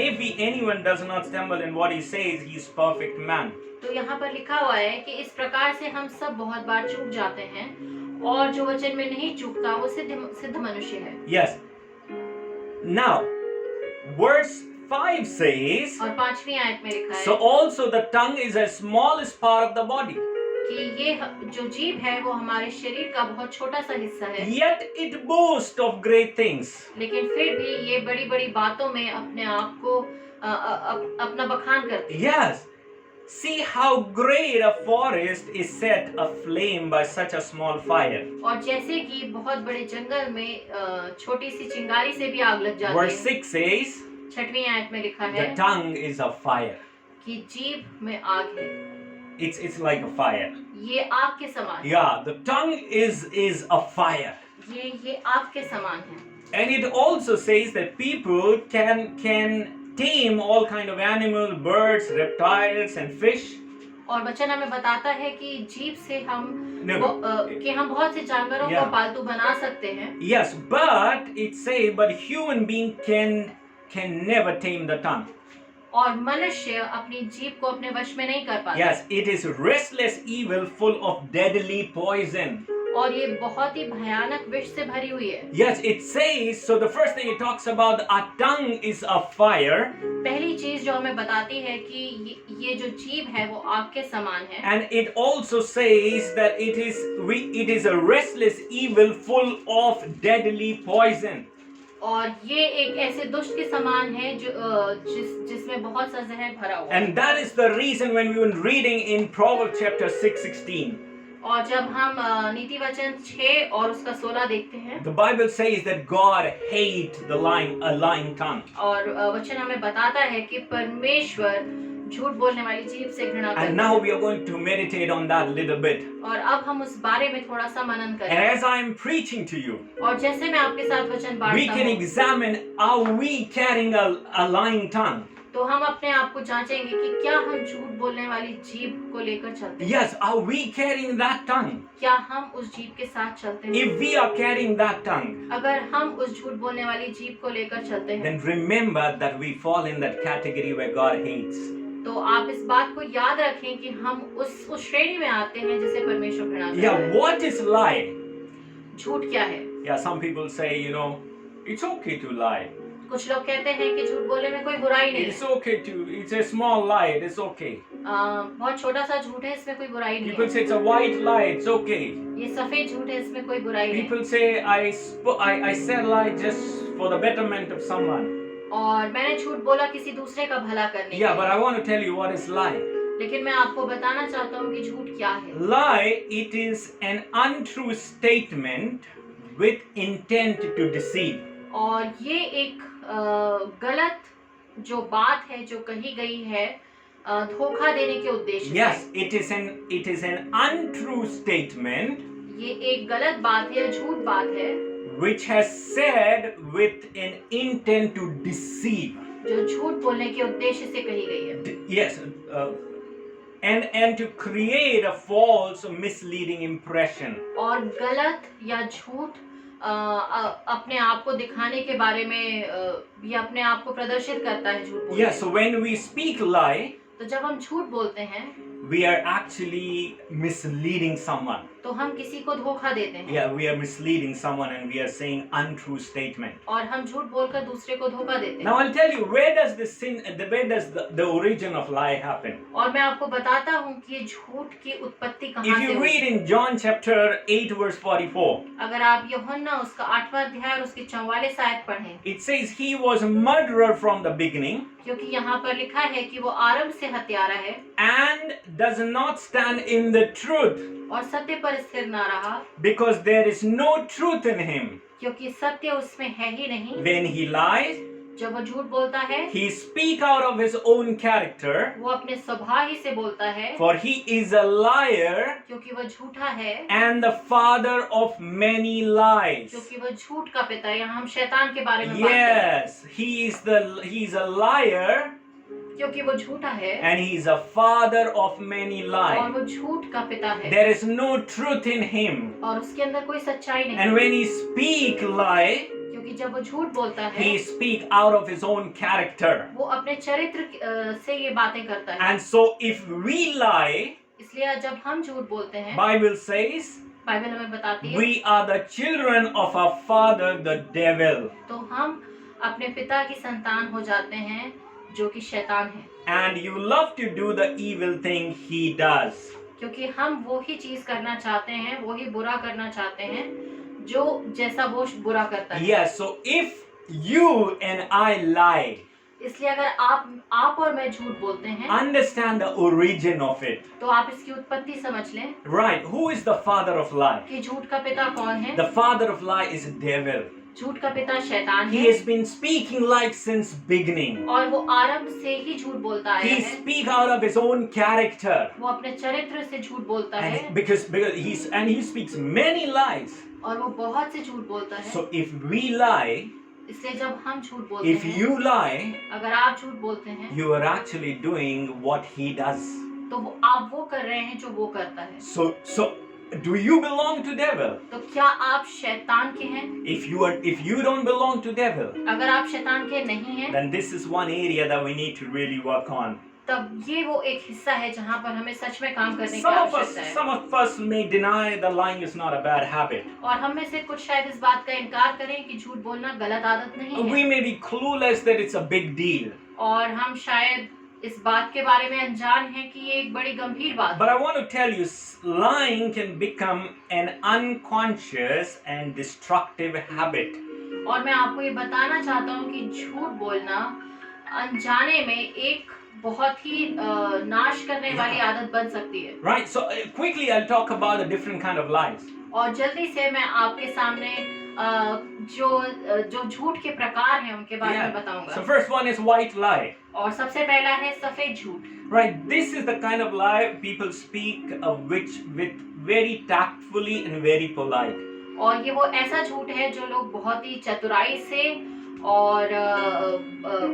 Speaker 4: if anyone does not stumble in what he says, he is perfect man.
Speaker 1: तो यहाँ पर लिखा हुआ है कि इस प्रकार से हम सब बहुत बार चूक जाते हैं और जो वचन में नहीं चूकता वो सिद्ध मनुष्य है।
Speaker 4: Yes. Now, verse 5 says,
Speaker 1: और 5वीं आयत में लिखा है
Speaker 4: so also the tongue is the smallest part of the body,
Speaker 1: कि ये जो जीभ है वो हमारे शरीर का बहुत छोटा सा हिस्सा है,
Speaker 4: yet it boasts of great things.
Speaker 1: लेकिन फिर भी ये बड़ी बड़ी बातों में अपने आप को अपना बखान करती है।
Speaker 4: Yes. See how great a forest is set aflame by such a small fire.
Speaker 1: और जैसे कि बहुत बड़े जंगल में छोटी सी चिंगारी से भी आग लग जाती
Speaker 4: Verse
Speaker 1: है।
Speaker 4: 6 says,
Speaker 1: 6वीं आयत में लिखा
Speaker 4: the
Speaker 1: है
Speaker 4: tongue is a fire.
Speaker 1: कि जीभ में आग है,
Speaker 4: It's like a fire.
Speaker 1: ये आग के समान है।
Speaker 4: Yeah, the tongue is a fire.
Speaker 1: ये आग के समान है।
Speaker 4: And it also says that people can tame all kind of animals, birds, reptiles and fish.
Speaker 1: और वचन हमें बताता है कि जीभ से हम
Speaker 4: No.
Speaker 1: कि हम बहुत से जानवरों
Speaker 4: Yeah.
Speaker 1: को पालतू बना सकते हैं।
Speaker 4: Yes, but human being can never tame the tongue.
Speaker 1: और मनुष्य अपनी जीभ को अपने वश में नहीं कर पाता।
Speaker 4: Yes, it is restless evil full of deadly poison.
Speaker 1: और ये बहुत ही भयानक विष से भरी हुई है।
Speaker 4: Yes, it says, so the first thing it talks about, our tongue is a fire,
Speaker 1: पहली चीज जो हमें बताती है कि ये जो जीभ है वो आग के समान है।
Speaker 4: and it also says that it is a restless evil full of deadly poison.
Speaker 1: और ये एक ऐसे दुष्ट के समान है जो जिसमें बहुत सा जहर भरा हुआ है।
Speaker 4: And that is the reason when we were reading in Proverbs chapter 6:16,
Speaker 1: और जब हम नीति वचन 6 और उसका 16 देखते हैं,
Speaker 4: the Bible says that God hates a lying tongue.
Speaker 1: और वचन हमें बताता है कि परमेश्वर झूठ बोलने वाली जीभ से घृणा करता है।
Speaker 4: And now we are going to meditate on that a little bit.
Speaker 1: और अब हम उस बारे में थोड़ा सा मनन
Speaker 4: And
Speaker 1: करें।
Speaker 4: as I am preaching to you,
Speaker 1: और जैसे मैं आपके साथ वचन
Speaker 4: we
Speaker 1: बांटता
Speaker 4: can
Speaker 1: हूँ,
Speaker 4: examine, are we carrying a lying tongue?
Speaker 1: तो हम अपने आप को जांचेंगे कि क्या हम झूठ बोलने वाली जीभ को लेकर चलते हैं।
Speaker 4: Yes, are we carrying that tongue?
Speaker 1: क्या हम उस जीभ के साथ चलते हैं?
Speaker 4: If we are carrying that tongue,
Speaker 1: अगर हम उस झूठ बोलने वाली जीभ को लेकर चलते हैं,
Speaker 4: then remember that we fall in that category where God hates.
Speaker 1: तो आप इस बात को याद रखें कि हम उस श्रेणी में आते हैं जिसे परमेश्वर घृणा करता
Speaker 4: Yeah,
Speaker 1: है।
Speaker 4: what is lie?
Speaker 1: झूठ क्या है?
Speaker 4: Yeah, some people say, it's okay to lie.
Speaker 1: कुछ लोग कहते हैं कि झूठ बोलने में कोई बुराई नहीं
Speaker 4: It's
Speaker 1: है।
Speaker 4: okay it's a small lie, it's okay.
Speaker 1: बहुत छोटा सा झूठ है, इसमें कोई बुराई नहीं
Speaker 4: People
Speaker 1: है।
Speaker 4: say it's a white lie, it's okay.
Speaker 1: ये सफेद झूठ है, इसमें कोई बुराई नहीं।
Speaker 4: People say I said lie just for the betterment of someone.
Speaker 1: और मैंने झूठ बोला किसी दूसरे का भला करने के
Speaker 4: Yeah, but
Speaker 1: लिए।
Speaker 4: I want to tell you what is lie.
Speaker 1: लेकिन मैं आपको बताना चाहता हूँ कि झूठ क्या है।
Speaker 4: Lie, it is an untrue statement with intent to deceive.
Speaker 1: और ये एक गलत जो बात है जो कही गई है धोखा देने के उद्देश्य से।
Speaker 4: Yes, it is an untrue statement
Speaker 1: ये एक गलत बात है, झूठ बात है,
Speaker 4: which has said with an intent to deceive.
Speaker 1: जो झूठ बोलने के उद्देश्य से कही गई है।
Speaker 4: Yes, and to create a false or misleading impression.
Speaker 1: और गलत या झूठ अपने आप को दिखाने के बारे में ये अपने आप को प्रदर्शित करता है झूठ बोलने
Speaker 4: Yes, so when we speak lie,
Speaker 1: तो जब हम झूठ बोलते हैं
Speaker 4: we are actually misleading someone.
Speaker 1: तो हम किसी को धोखा देते हैं।
Speaker 4: Yeah, we are misleading someone and we are saying untrue statement.
Speaker 1: और हम झूठ बोलकर दूसरे को धोखा देते हैं।
Speaker 4: Now I'll tell you, where does the origin of lie happen?
Speaker 1: और मैं आपको बताता हूँ कि ये झूठ की उत्पत्ति कहाँ
Speaker 4: If
Speaker 1: से
Speaker 4: you
Speaker 1: हुई।
Speaker 4: read in John chapter 8 verse 44,
Speaker 1: अगर आप यूहन्ना उसका 8वां अध्याय और उसकी 44 आयत पढ़ें,
Speaker 4: it says he was a murderer from the beginning
Speaker 1: क्योंकि यहाँ पर लिखा है कि वो आरंभ से हत्यारा है
Speaker 4: and does not stand in the truth
Speaker 1: और सत्य पर स्थिर ना रहा,
Speaker 4: because there is no truth in him.
Speaker 1: क्योंकि सत्य उसमें है ही नहीं।
Speaker 4: When he lies,
Speaker 1: जब वो झूठ बोलता है
Speaker 4: he speak out of his own character,
Speaker 1: वो अपने स्वभाव ही से बोलता है,
Speaker 4: for he is a liar
Speaker 1: क्योंकि वो झूठा है,
Speaker 4: and the father of many lies.
Speaker 1: क्योंकि वो झूठ का पिता है। यहाँ हम शैतान के बारे में बात कर रहे हैं।
Speaker 4: Yes, he is a liar
Speaker 1: क्योंकि वो झूठा है
Speaker 4: and he is a father of many
Speaker 1: और
Speaker 4: lies.
Speaker 1: वो झूठ का पिता है
Speaker 4: There is no truth in him.
Speaker 1: और उसके अंदर कोई सच्चाई नहीं।
Speaker 4: And when he speak lie,
Speaker 1: क्योंकि जब वो झूठ बोलता है
Speaker 4: he speak out of his own character.
Speaker 1: वो अपने चरित्र से ये बातें करता है।
Speaker 4: And so if we lie,
Speaker 1: इसलिए जब हम झूठ बोलते हैं,
Speaker 4: Bible says,
Speaker 1: बाइबल हमें बताती है,
Speaker 4: we are the children of our father, the devil.
Speaker 1: तो हम अपने पिता की संतान हो जाते हैं जो कि शैतान है।
Speaker 4: And you love to do the evil thing he does.
Speaker 1: क्योंकि हम वो ही चीज करना चाहते हैं, वो ही बुरा करना चाहते हैं जो जैसा वो बुरा करता है।
Speaker 4: Yes, so if you and I lie,
Speaker 1: इसलिए अगर आप और मैं झूठ बोलते हैं,
Speaker 4: understand the origin of it.
Speaker 1: तो आप इसकी उत्पत्ति समझ लें
Speaker 4: Right, who is the father of lie?
Speaker 1: कि झूठ का पिता कौन है।
Speaker 4: The father of lie is the devil.
Speaker 1: झूठ का पिता शैतान
Speaker 4: He
Speaker 1: है
Speaker 4: has been speaking lies since beginning.
Speaker 1: और वो आरंभ से ही झूठ बोलता आया
Speaker 4: He
Speaker 1: है।
Speaker 4: speak out of his own character.
Speaker 1: वो अपने चरित्र से झूठ बोलता है
Speaker 4: And because he speaks many lies.
Speaker 1: और वो बहुत से झूठ बोलता है।
Speaker 4: So if we lie,
Speaker 1: इसलिए जब हम झूठ बोलते
Speaker 4: if
Speaker 1: हैं,
Speaker 4: you lie,
Speaker 1: अगर आप झूठ बोलते हैं,
Speaker 4: you are actually doing what he does.
Speaker 1: तो आप वो कर रहे हैं जो वो करता है।
Speaker 4: So do you belong to devil?
Speaker 1: तो क्या आप शैतान के हैं?
Speaker 4: If you don't belong to devil,
Speaker 1: अगर आप शैतान के नहीं हैं,
Speaker 4: then this is one area that we need to really work on.
Speaker 1: तब ये वो एक हिस्सा है जहाँ पर हमें सच में काम करने की आवश्यकता है।
Speaker 4: Some of us may deny that lying is not a bad habit.
Speaker 1: और हम में से कुछ शायद इस बात का इनकार करें कि झूठ बोलना गलत आदत नहीं
Speaker 4: We
Speaker 1: है,
Speaker 4: may be clueless that it's a big deal.
Speaker 1: और हम शायद इस बात के बारे में अनजान हैं कि ये एक बड़ी गंभीर बात
Speaker 4: But
Speaker 1: है।
Speaker 4: I want to tell you, lying can become an unconscious and destructive habit.
Speaker 1: और मैं आपको ये बताना चाहता हूँ कि झूठ बोलना अनजाने में एक बहुत ही नाश करने वाली आदत बन सकती है।
Speaker 4: Right? So quickly I'll talk about the different kind of lies.
Speaker 1: और जल्दी से मैं आपके सामने जो झूठ के प्रकार हैं उनके बारे में
Speaker 4: So
Speaker 1: बताऊंगा।
Speaker 4: first one is white lie.
Speaker 1: और सबसे पहला है सफेद झूठ।
Speaker 4: Right? This is the kind of lie people speak which with very tactfully and very polite.
Speaker 1: और ये वो ऐसा झूठ है जो लोग बहुत ही चतुराई से और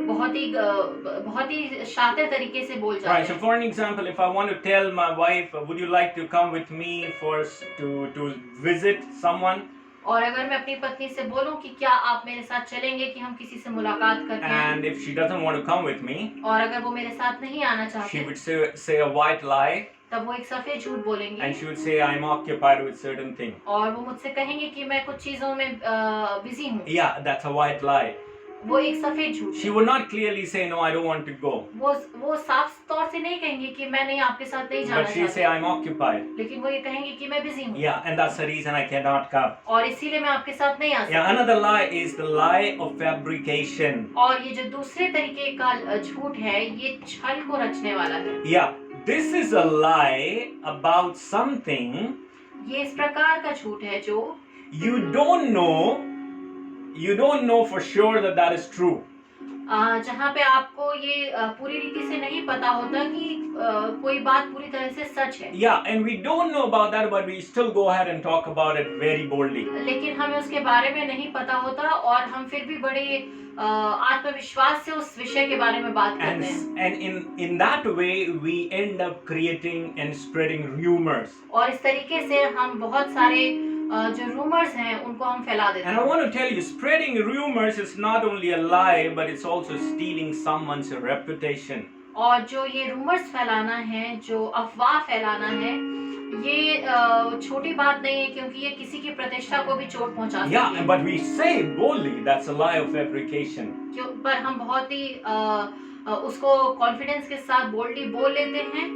Speaker 1: बहुत ही शातिर तरीके से बोल जाते
Speaker 4: Right. So
Speaker 1: हैं।
Speaker 4: for an example, if I want to tell my wife, would you like to come with me to visit someone?
Speaker 1: और अगर मैं अपनी पत्नी से बोलूं कि क्या आप मेरे साथ चलेंगे कि हम किसी से मुलाकात करके आएं?
Speaker 4: And if she doesn't want to come with me,
Speaker 1: और अगर वो मेरे साथ नहीं आना
Speaker 4: she
Speaker 1: चाहते
Speaker 4: would say a white lie,
Speaker 1: तब वो एक सफेद झूठ बोलेंगे
Speaker 4: and she would say I'm occupied with certain thing.
Speaker 1: और वो मुझसे कहेंगे कि मैं कुछ चीजों में बिजी हूँ।
Speaker 4: Yeah, that's a white lie.
Speaker 1: वो एक सफेद झूठ
Speaker 4: She
Speaker 1: है।
Speaker 4: would not clearly say no, I don't want to go,
Speaker 1: वो साफ तौर से नहीं कहेंगे कि मैं नहीं आपके साथ नहीं जाना
Speaker 4: but she say
Speaker 1: चाहती,
Speaker 4: I'm occupied.
Speaker 1: लेकिन वो ये कहेंगे कि मैं बिजी हूँ
Speaker 4: Yeah, and that's the reason I cannot come.
Speaker 1: और इसीलिए मैं आपके साथ नहीं आ
Speaker 4: Yeah,
Speaker 1: सकती।
Speaker 4: another lie is the lie of fabrication.
Speaker 1: और ये जो दूसरे तरीके का झूठ है ये छल को रचने वाला है।
Speaker 4: Yeah, this is a lie about something
Speaker 1: ये इस प्रकार का झूठ है जो
Speaker 4: you don't know for sure that is true.
Speaker 1: जहाँ पे आपको ये पूरी रीति से नहीं पता होता कि कोई बात पूरी तरह से सच है,
Speaker 4: Yeah, and we don't know about that, but we still go ahead and talk about it very boldly.
Speaker 1: लेकिन हमें उसके बारे में नहीं पता होता और हम फिर भी बड़े आत्मविश्वास से उस विषय के बारे में बात करते हैं।
Speaker 4: And in that way we end up creating and spreading rumors.
Speaker 1: और इस तरीके से हम बहुत सारे जो रूमर्स हैं उनको हम फैला देते
Speaker 4: And I
Speaker 1: हैं।
Speaker 4: want to tell you, spreading rumors is not only a lie, but it's also stealing someone's reputation.
Speaker 1: और जो ये रूमर्स फैलाना है, जो अफवाह फैलाना है, ये छोटी बात नहीं है क्योंकि ये किसी की प्रतिष्ठा को भी चोट पहुंचा सकती
Speaker 4: Yeah,
Speaker 1: है।
Speaker 4: but we say boldly that's a lie of fabrication.
Speaker 1: पर हम बहुत ही उसको कॉन्फिडेंस के साथ बोल्डली बोल लेते हैं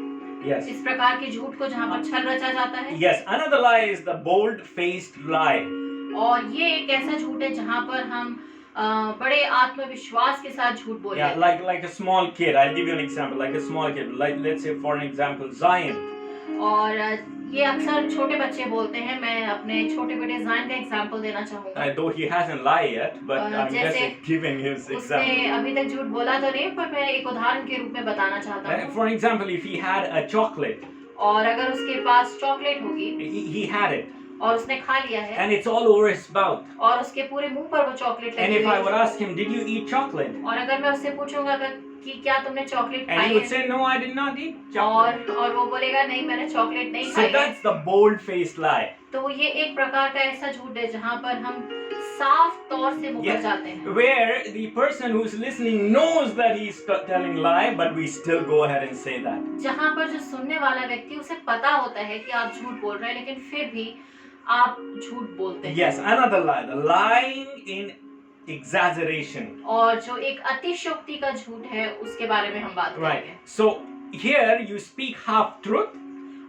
Speaker 4: Yes.
Speaker 1: इस प्रकार के झूठ को जहाँ पर छल रचा जाता है।
Speaker 4: Yes, another lie is the bold-faced lie.
Speaker 1: और ये एक ऐसा झूठ है जहाँ पर हम बड़े आत्मविश्वास के साथ झूठ बोलते
Speaker 4: Yeah,
Speaker 1: हैं।
Speaker 4: like a small kid. I'll give you an example. Like a small kid. Like let's say for an example, Zion.
Speaker 1: और ये अक्सर छोटे बच्चे बोलते हैं। मैं अपने छोटे बेटे जायन का एग्जांपल देना चाहूँगा।
Speaker 4: Though he hasn't lied yet, but I'm
Speaker 1: जैसे
Speaker 4: just giving his
Speaker 1: उसने
Speaker 4: example.
Speaker 1: अभी तक झूठ बोला तो नहीं, पर मैं एक उदाहरण के रूप में बताना चाहता हूँ।
Speaker 4: For example, if he had a chocolate,
Speaker 1: और अगर उसके पास चॉकलेट होगी
Speaker 4: he had it,
Speaker 1: और उसने खा लिया है
Speaker 4: and it's all over his mouth.
Speaker 1: और उसके पूरे मुंह पर वो चॉकलेट
Speaker 4: And
Speaker 1: लगी
Speaker 4: if I would
Speaker 1: हुई है,
Speaker 4: ask him, did you eat chocolate?
Speaker 1: और अगर मैं उससे पूछूंगा कि क्या तुमने चॉकलेट
Speaker 4: And
Speaker 1: खाई
Speaker 4: he would
Speaker 1: है,
Speaker 4: say, no, I did not eat chocolate.
Speaker 1: और वो बोलेगा नहीं मैंने चॉकलेट नहीं
Speaker 4: So
Speaker 1: खाई है,
Speaker 4: that's the bold-faced lie.
Speaker 1: तो ये एक प्रकार का ऐसा झूठ है जहाँ पर हम साफ तौर से मुकर
Speaker 4: Yes.
Speaker 1: जाते हैं,
Speaker 4: Where the person who's listening knows that he's telling lie, but we still go ahead and say that.
Speaker 1: जहाँ पर जो सुनने वाला व्यक्ति उसे पता होता है कि आप झूठ बोल रहे हैं लेकिन फिर भी आप झूठ बोलते हैं।
Speaker 4: Yes, another lie. The lying in exaggeration.
Speaker 1: और जो एक अतिशयोक्ति का झूठ है उसके बारे में हम बात
Speaker 4: Right.
Speaker 1: करेंगे।
Speaker 4: So here you speak half truth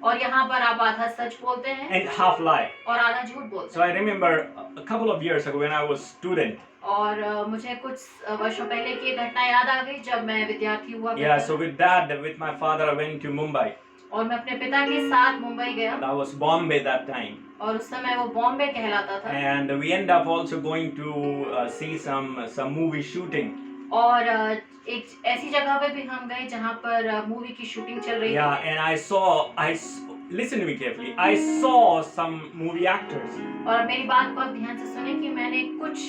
Speaker 1: और यहाँ पर आप आधा सच बोलते हैं
Speaker 4: and half lie.
Speaker 1: और आधा झूठ बोलते
Speaker 4: So I remember a couple of years ago when I was student.
Speaker 1: हैं। और मुझे कुछ वर्षों पहले की घटना याद आ गई जब मैं विद्यार्थी हुआ करता
Speaker 4: Yeah,
Speaker 1: था।
Speaker 4: so with dad, with my father, I went to Mumbai.
Speaker 1: और मैं अपने पिता के साथ मुंबई गया
Speaker 4: That was Bombay that time.
Speaker 1: और उस समय वो बॉम्बे कहलाता था।
Speaker 4: And we end up also going to see some movie shooting.
Speaker 1: और एक ऐसी जगह पे भी हम गए जहाँ पर मूवी की शूटिंग चल रही
Speaker 4: Yeah,
Speaker 1: थी।
Speaker 4: and listen to me carefully. I saw some movie actors.
Speaker 1: और मेरी बात को आप ध्यान से सुने कि मैंने कुछ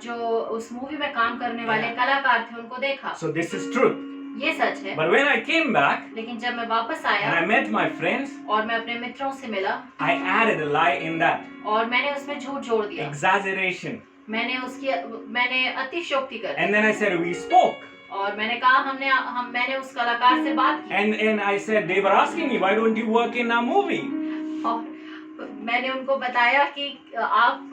Speaker 1: जो उस मूवी में काम करने वाले
Speaker 4: Yeah.
Speaker 1: कलाकार थे उनको देखा।
Speaker 4: So this is truth.
Speaker 1: ये सच है।
Speaker 4: But when I came back
Speaker 1: लेकिन जब मैं वापस
Speaker 4: and
Speaker 1: आया
Speaker 4: I met my friends,
Speaker 1: और मैं अपने मित्रों से मिला
Speaker 4: I added a lie in that.
Speaker 1: और मैंने उसमें झूठ जोड़ दिया।
Speaker 4: Exaggeration.
Speaker 1: मैंने अतिशयोक्ति कर दी।
Speaker 4: And then I said, we spoke.
Speaker 1: और मैंने कहा मैंने उस कलाकार से बात की
Speaker 4: And I said, they were asking me, why don't you work in a movie?
Speaker 1: और मैंने उनको बताया कि आप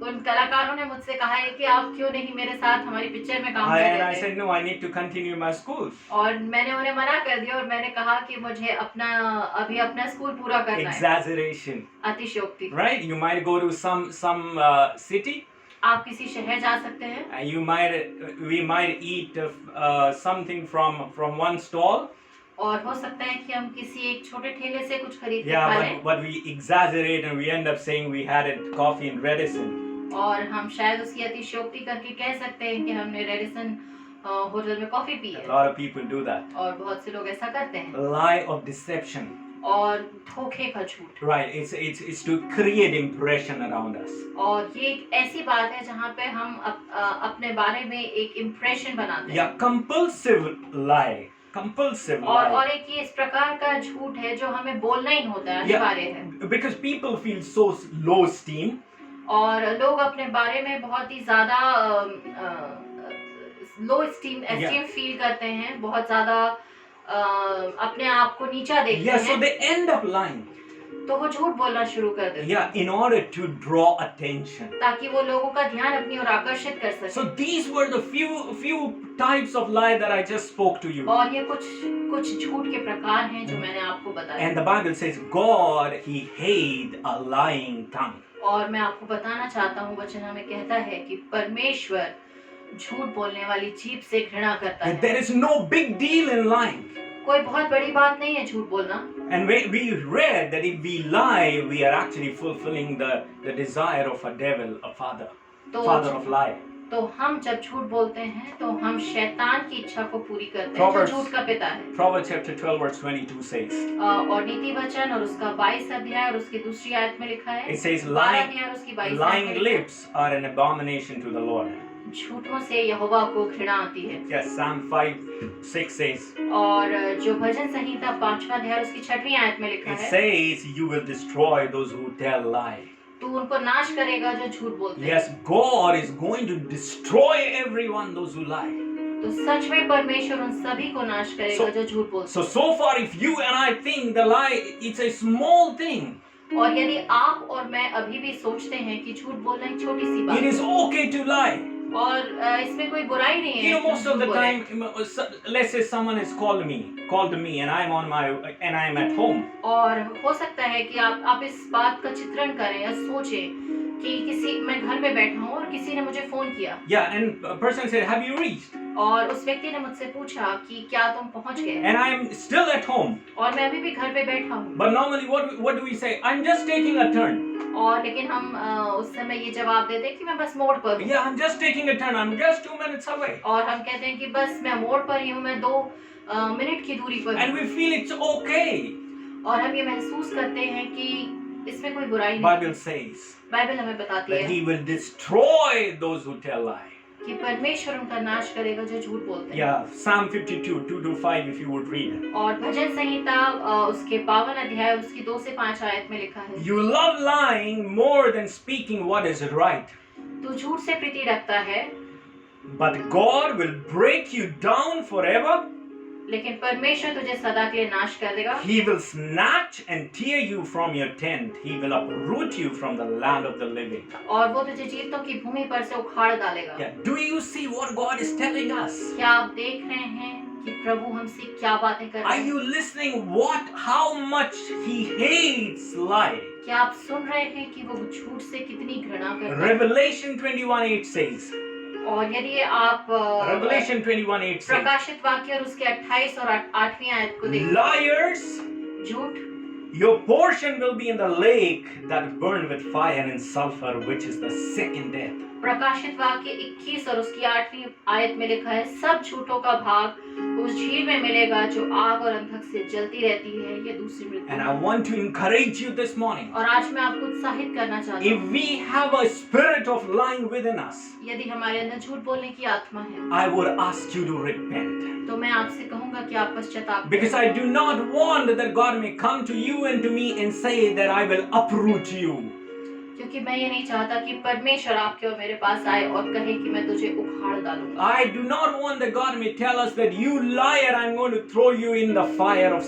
Speaker 1: उन कलाकारों ने मुझसे कहा है कि आप क्यों नहीं मेरे साथ हमारी पिक्चर में काम कर
Speaker 4: And I
Speaker 1: रहे
Speaker 4: said,
Speaker 1: थे
Speaker 4: no, I need to continue my school.
Speaker 1: और मैंने उन्हें मना कर दिया और मैंने कहा कि मुझे अभी अपना स्कूल पूरा करना है
Speaker 4: Exaggeration,
Speaker 1: अतिशयोक्ति
Speaker 4: right? You might go to some city.
Speaker 1: आप किसी शहर जा सकते हैं
Speaker 4: We might eat something from one stall.
Speaker 1: और हो सकता है कि हम किसी एक छोटे ठेले से कुछ खरीद के खा
Speaker 4: Yeah,
Speaker 1: लें
Speaker 4: but we exaggerate and we end up saying we had a coffee in Redison.
Speaker 1: और हम शायद उसकी अतिशयोक्ति करके कह सकते हैं कि हमने रेडिसन होटल में कॉफी पी
Speaker 4: A
Speaker 1: है
Speaker 4: lot of people do that.
Speaker 1: और बहुत से लोग ऐसा करते हैं
Speaker 4: Lie of deception.
Speaker 1: और धोखे का झूठ
Speaker 4: Right, it's to create impression around us.
Speaker 1: और ये एक ऐसी बात है जहाँ पे हम अपने बारे में एक इम्प्रेशन बनाते हैं
Speaker 4: Yeah, compulsive lie. Compulsive
Speaker 1: और
Speaker 4: lie.
Speaker 1: एक ये इस प्रकार का झूठ है जो हमें बोलना ही होता है
Speaker 4: Yeah.
Speaker 1: अनिवार्य है
Speaker 4: Because people feel so low esteem.
Speaker 1: और लोग अपने बारे में बहुत ही ज्यादा लो एस्टीम फील करते हैं बहुत ज्यादा अपने आप को नीचा देखते
Speaker 4: Yeah, so
Speaker 1: हैं
Speaker 4: they end up lying.
Speaker 1: तो वो झूठ बोलना शुरू कर देते हैं
Speaker 4: Yeah, in order to draw attention.
Speaker 1: ताकि वो लोगों का ध्यान अपनी ओर आकर्षित कर सके
Speaker 4: So these were the few types of lie that I just spoke to you.
Speaker 1: और ये कुछ झूठ के प्रकार हैं जो मैंने आपको बताया
Speaker 4: And the Bible says God, He hate a lying tongue.
Speaker 1: और मैं आपको बताना चाहता हूँ वचन हमें कहता है कि परमेश्वर झूठ बोलने वाली जीभ से घृणा करता
Speaker 4: And
Speaker 1: है
Speaker 4: there is no big deal in lying.
Speaker 1: कोई बहुत बड़ी बात नहीं है झूठ बोलना
Speaker 4: And we read that if we lie, we are actually fulfilling the desire of a devil, a father of lie.
Speaker 1: तो हम जब झूठ बोलते हैं तो हम शैतान की इच्छा को पूरी करते हैं जो
Speaker 4: Proverbs-
Speaker 1: झूठ का पिता है
Speaker 4: Proverbs chapter 12 verse 22 says,
Speaker 1: और नीति वचन और उसका 22 अध्याय और उसकी दूसरी आयत में लिखा है
Speaker 4: it says
Speaker 1: 12
Speaker 4: lying,
Speaker 1: अध्याय और उसकी 22 आयत में
Speaker 4: lying
Speaker 1: लिखा है,
Speaker 4: lips are an abomination to the Lord.
Speaker 1: झूठों से यहोवा को घृणा आती है
Speaker 4: Yes, Psalm 5:6 says,
Speaker 1: और जो भजन संहिता 5वां अध्याय और उसकी 6वीं आयत में लिखा
Speaker 4: it
Speaker 1: है
Speaker 4: says you will destroy those who tell lie.
Speaker 1: तू उनको नाश करेगा जो झूठ बोलते हैं
Speaker 4: Yes, God is going to destroy everyone those who lie.
Speaker 1: तो सच में परमेश्वर उन सभी को नाश करेगा जो झूठ बोलते
Speaker 4: So far if you and I think the lie it's a small thing,
Speaker 1: हैं और यदि आप और मैं अभी भी सोचते हैं कि झूठ बोलना एक छोटी सी बात
Speaker 4: it is okay to lie.
Speaker 1: और इसमें कोई बुराई नहीं है
Speaker 4: You know, most of the
Speaker 1: झूठ बोलने।
Speaker 4: time, let's say someone has called me and I'm at home.
Speaker 1: और हो सकता है कि आप इस बात का चित्रण करें या सोचें कि मैं घर में बैठा हूँ और किसी ने मुझे फोन किया
Speaker 4: Yeah, and a person said, have you reached?
Speaker 1: और उस व्यक्ति ने मुझसे पूछा कि क्या तुम पहुँच गए
Speaker 4: And I'm still at home.
Speaker 1: और मैं अभी भी घर पे बैठा हूँ
Speaker 4: But normally what do we say? I'm just taking a turn.
Speaker 1: और लेकिन हम उस समय ये जवाब देते हैं कि मैं बस मोड़ पर हूँ
Speaker 4: Yeah, I'm just taking a turn. I'm just 2 minutes away.
Speaker 1: और हम कहते हैं कि बस मैं मोड़ पर ही हूँ मैं 2 मिनट की दूरी पर
Speaker 4: And
Speaker 1: हूँ
Speaker 4: we feel it's okay.
Speaker 1: और हम ये महसूस करते हैं कि इसमें कोई बुराई नहीं
Speaker 4: Bible says
Speaker 1: बाइबल हमें बताती
Speaker 4: that
Speaker 1: है
Speaker 4: He will destroy those who tell lie.
Speaker 1: कि परमेश्वर उनका नाश करेगा जो झूठ बोलते हैं
Speaker 4: Yeah, Psalm 52, 2-5 if you would read.
Speaker 1: और भजन संहिता उसके 52 अध्याय उसकी 2 से 5 आयत में लिखा है
Speaker 4: You love lying more than speaking what is right.
Speaker 1: तू झूठ से प्रीति रखता है
Speaker 4: But God will break you down forever.
Speaker 1: लेकिन परमेश्वर तुझे सदा के लिए नाश कर देगा
Speaker 4: He will snatch and tear you from your tent. He will uproot you from the land of the living.
Speaker 1: और वो तुझे जीवितों की भूमि पर से उखाड़ डालेगा
Speaker 4: Yeah. Do you see what God is telling us?
Speaker 1: क्या आप देख रहे हैं कि प्रभु हमसे क्या बातें कर रहे
Speaker 4: Are
Speaker 1: हैं
Speaker 4: you listening? How much He hates lie?
Speaker 1: क्या आप सुन रहे हैं कि वो झूठ से कितनी घृणा करता है
Speaker 4: Revelation 21:8 says.
Speaker 1: और यदि आप
Speaker 4: Revelation 21:8 says.
Speaker 1: प्रकाशित वाक्य और उसके 28 और 8वीं आयत को देखिए
Speaker 4: Liars,
Speaker 1: झूठ
Speaker 4: your portion will be in the lake that burn with fire and sulfur, which is the second death.
Speaker 1: प्रकाशित वाक्य 21 और उसकी 8वीं आयत में लिखा है सब झूठों का भाग उस झील में मिलेगा जो आग और अंधक से जलती रहती है ये दूसरी मृत्यु
Speaker 4: And
Speaker 1: है।
Speaker 4: I want to encourage you this morning.
Speaker 1: और आज मैं आपको उत्साहित करना चाहती
Speaker 4: If
Speaker 1: हूँ
Speaker 4: we have a spirit of lying within us,
Speaker 1: यदि हमारे अंदर झूठ बोलने की आत्मा है
Speaker 4: I would ask you to repent.
Speaker 1: तो मैं आपसे कहूंगा कि आप पश्चाताप
Speaker 4: Because I do not want that God may come to you and to me and say that I will uproot you.
Speaker 1: क्योंकि मैं ये नहीं चाहता कि परमेश्वर आपके और मेरे पास आए और कहे कि मैं तुझे उखाड़ डालूंगा।
Speaker 4: I do not want that God may tell us that you liar, I'm going to throw you in the fire of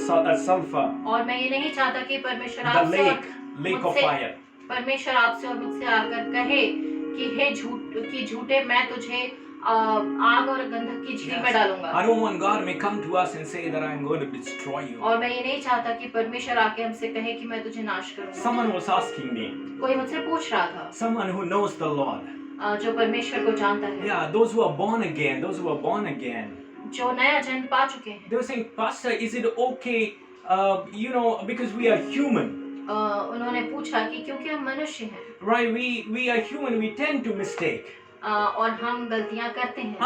Speaker 4: sulfur,
Speaker 1: और मैं ये नहीं चाहता कि परमेश्वर
Speaker 4: the
Speaker 1: आपसे और
Speaker 4: lake of
Speaker 1: मुझसे
Speaker 4: fire.
Speaker 1: परमेश्वर आपसे और मुझसे आकर कहे कि हे झूठे मैं तुझे आग और गंधक की झील में डालूंगा।
Speaker 4: I don't want God may come to us and say that I'm going to destroy you.
Speaker 1: और मैं ये नहीं चाहता कि परमेश्वर आके हमसे कहे कि मैं तुझे नाश करूंगा।
Speaker 4: Someone was asking me,
Speaker 1: कोई मुझसे पूछ रहा था,
Speaker 4: someone who knows the Lord.
Speaker 1: जो परमेश्वर को जानता है,
Speaker 4: Yeah, those who are born again,
Speaker 1: जो नया जन्म पा चुके हैं,
Speaker 4: they were saying, Pastor, is it okay, because we are human,
Speaker 1: उन्होंने पूछा कि क्योंकि हम मनुष्य हैं,
Speaker 4: right? We are human, we tend to mistake.
Speaker 1: और हम गलतियां करते हैं,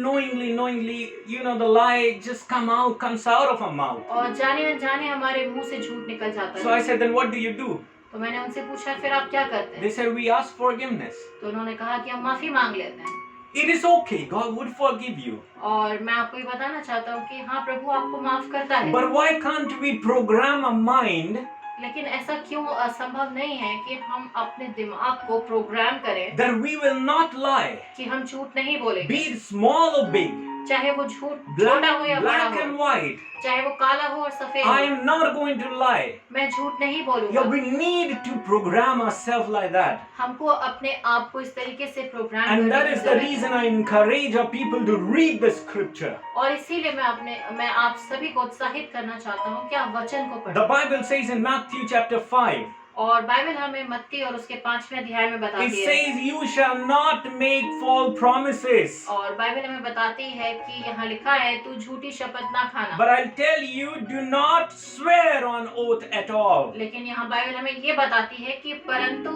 Speaker 4: Knowingly, the lie just comes out of our mouth.
Speaker 1: और जाने अनजाने हमारे मुंह से झूठ निकल जाता
Speaker 4: So I
Speaker 1: है।
Speaker 4: said, then what do you do?
Speaker 1: तो मैंने उनसे पूछा फिर आप क्या करते
Speaker 4: They
Speaker 1: हैं?
Speaker 4: said, we ask forgiveness.
Speaker 1: तो उन्होंने कहा कि हम माफी मांग लेते हैं।
Speaker 4: It is okay, God would forgive you.
Speaker 1: और मैं आपको ये बताना चाहता हूँ कि हाँ, प्रभु आपको माफ करता है।
Speaker 4: But why can't we program a mind
Speaker 1: लेकिन ऐसा क्यों असंभव नहीं है कि हम अपने दिमाग को प्रोग्राम करें
Speaker 4: that we will not lie,
Speaker 1: कि हम झूठ नहीं बोलेंगे,
Speaker 4: be it small or big,
Speaker 1: चाहे वो झूठ छोटा हो या बड़ा
Speaker 4: black and
Speaker 1: हो,
Speaker 4: white?
Speaker 1: चाहे वो काला हो और सफेद
Speaker 4: I
Speaker 1: हो,
Speaker 4: am not going to lie.
Speaker 1: मैं झूठ नहीं
Speaker 4: Yeah,
Speaker 1: बोलूंगा।
Speaker 4: we need to program ourselves like that.
Speaker 1: हमको अपने आप को इस तरीके से प्रोग्राम
Speaker 4: And
Speaker 1: करने
Speaker 4: that
Speaker 1: की
Speaker 4: is the
Speaker 1: जरूरत
Speaker 4: reason
Speaker 1: है।
Speaker 4: I encourage our people to read the scripture.
Speaker 1: और इसीलिए मैं आप सभी को उत्साहित करना चाहता हूँ कि आप वचन को
Speaker 4: The
Speaker 1: पढ़ें।
Speaker 4: Bible says in Matthew chapter 5,
Speaker 1: और बाइबल हमें मत्ती और उसके 5वें अध्याय में
Speaker 4: it
Speaker 1: बताती है,
Speaker 4: says, you shall not make false promises.
Speaker 1: और बाइबल हमें बताती है कि यहाँ लिखा है तू झूठी शपथ ना खाना।
Speaker 4: But I'll tell you, do not swear on oath at all.
Speaker 1: लेकिन यहाँ बाइबल हमें ये बताती है कि परंतु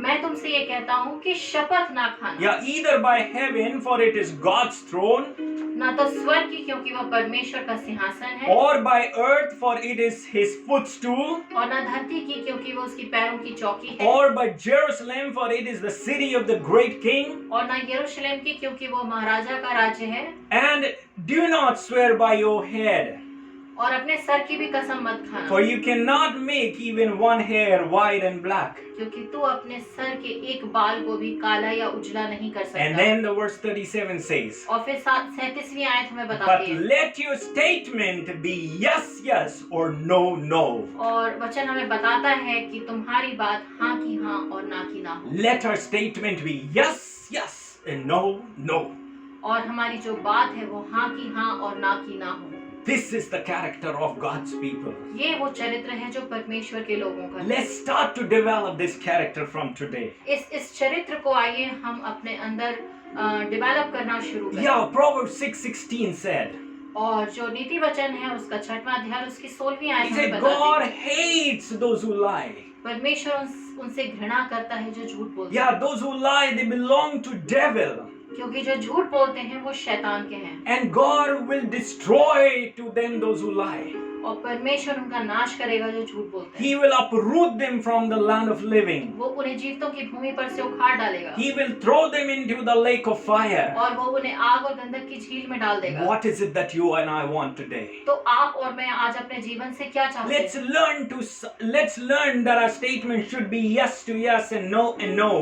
Speaker 1: मैं तुमसे ये कहता हूँ कि शपथ ना खाना,
Speaker 4: Yeah, either by heaven, for it is God's throne,
Speaker 1: ना तो स्वर्ग की क्योंकि वह परमेश्वर का सिंहासन है,
Speaker 4: or by earth, for it is his footstool,
Speaker 1: और ना धरती की क्योंकि वो उसकी पैरों की चौकी है,
Speaker 4: or by Jerusalem, for it is the city of the great king.
Speaker 1: और ना यरूशलेम की क्योंकि वो महाराजा का राज्य है।
Speaker 4: And do not swear by your head,
Speaker 1: और अपने सर की भी कसम मत खाना,
Speaker 4: for you cannot make even one hair white and black.
Speaker 1: क्योंकि तू अपने सर के एक बाल को भी काला या उजला नहीं कर
Speaker 4: And
Speaker 1: सकता।
Speaker 4: then the verse 37 says,
Speaker 1: और फिर 37वीं आयत हमें
Speaker 4: but
Speaker 1: बताती है,
Speaker 4: let your statement be yes, yes, or no, no.
Speaker 1: और वचन हमें बताता है कि तुम्हारी बात हाँ की हाँ और ना की ना हो,
Speaker 4: Let our statement be yes, yes, and no, no.
Speaker 1: और हमारी जो बात है वो हाँ की हाँ और ना की ना हो।
Speaker 4: This is the character of God's people.
Speaker 1: ये वो चरित्र है जो परमेश्वर के लोगों का है।
Speaker 4: Let's start to develop this character from today.
Speaker 1: इस चरित्र को आइए हम अपने अंदर डेवलप करना शुरू करें।
Speaker 4: Yeah, Proverbs 6:16 said,
Speaker 1: और जो नीति वचन है उसका 6वां अध्याय उसकी 16वीं आयत
Speaker 4: he
Speaker 1: हमें
Speaker 4: said,
Speaker 1: बताती
Speaker 4: God
Speaker 1: है,
Speaker 4: hates those who lie.
Speaker 1: परमेश्वर उनसे घृणा करता है जो झूठ बोलते हैं,
Speaker 4: Yeah, those who lie, they belong to devil.
Speaker 1: क्योंकि जो झूठ बोलते हैं वो शैतान के हैं,
Speaker 4: And God will destroy to them those who lie.
Speaker 1: और परमेश्वर उनका नाश करेगा जो झूठ बोलते हैं।
Speaker 4: He will uproot them from the land of living.
Speaker 1: वो उन्हें जीवितों की भूमि पर से उखाड़ डालेगा,
Speaker 4: He will throw them into the lake of fire.
Speaker 1: और वो उन्हें आग और गंधक की झील में डाल देगा।
Speaker 4: What is it that you and I want today?
Speaker 1: तो आप और मैं आज अपने जीवन से क्या चाहते हैं?
Speaker 4: Let's learn that our statement should be yes to yes and no.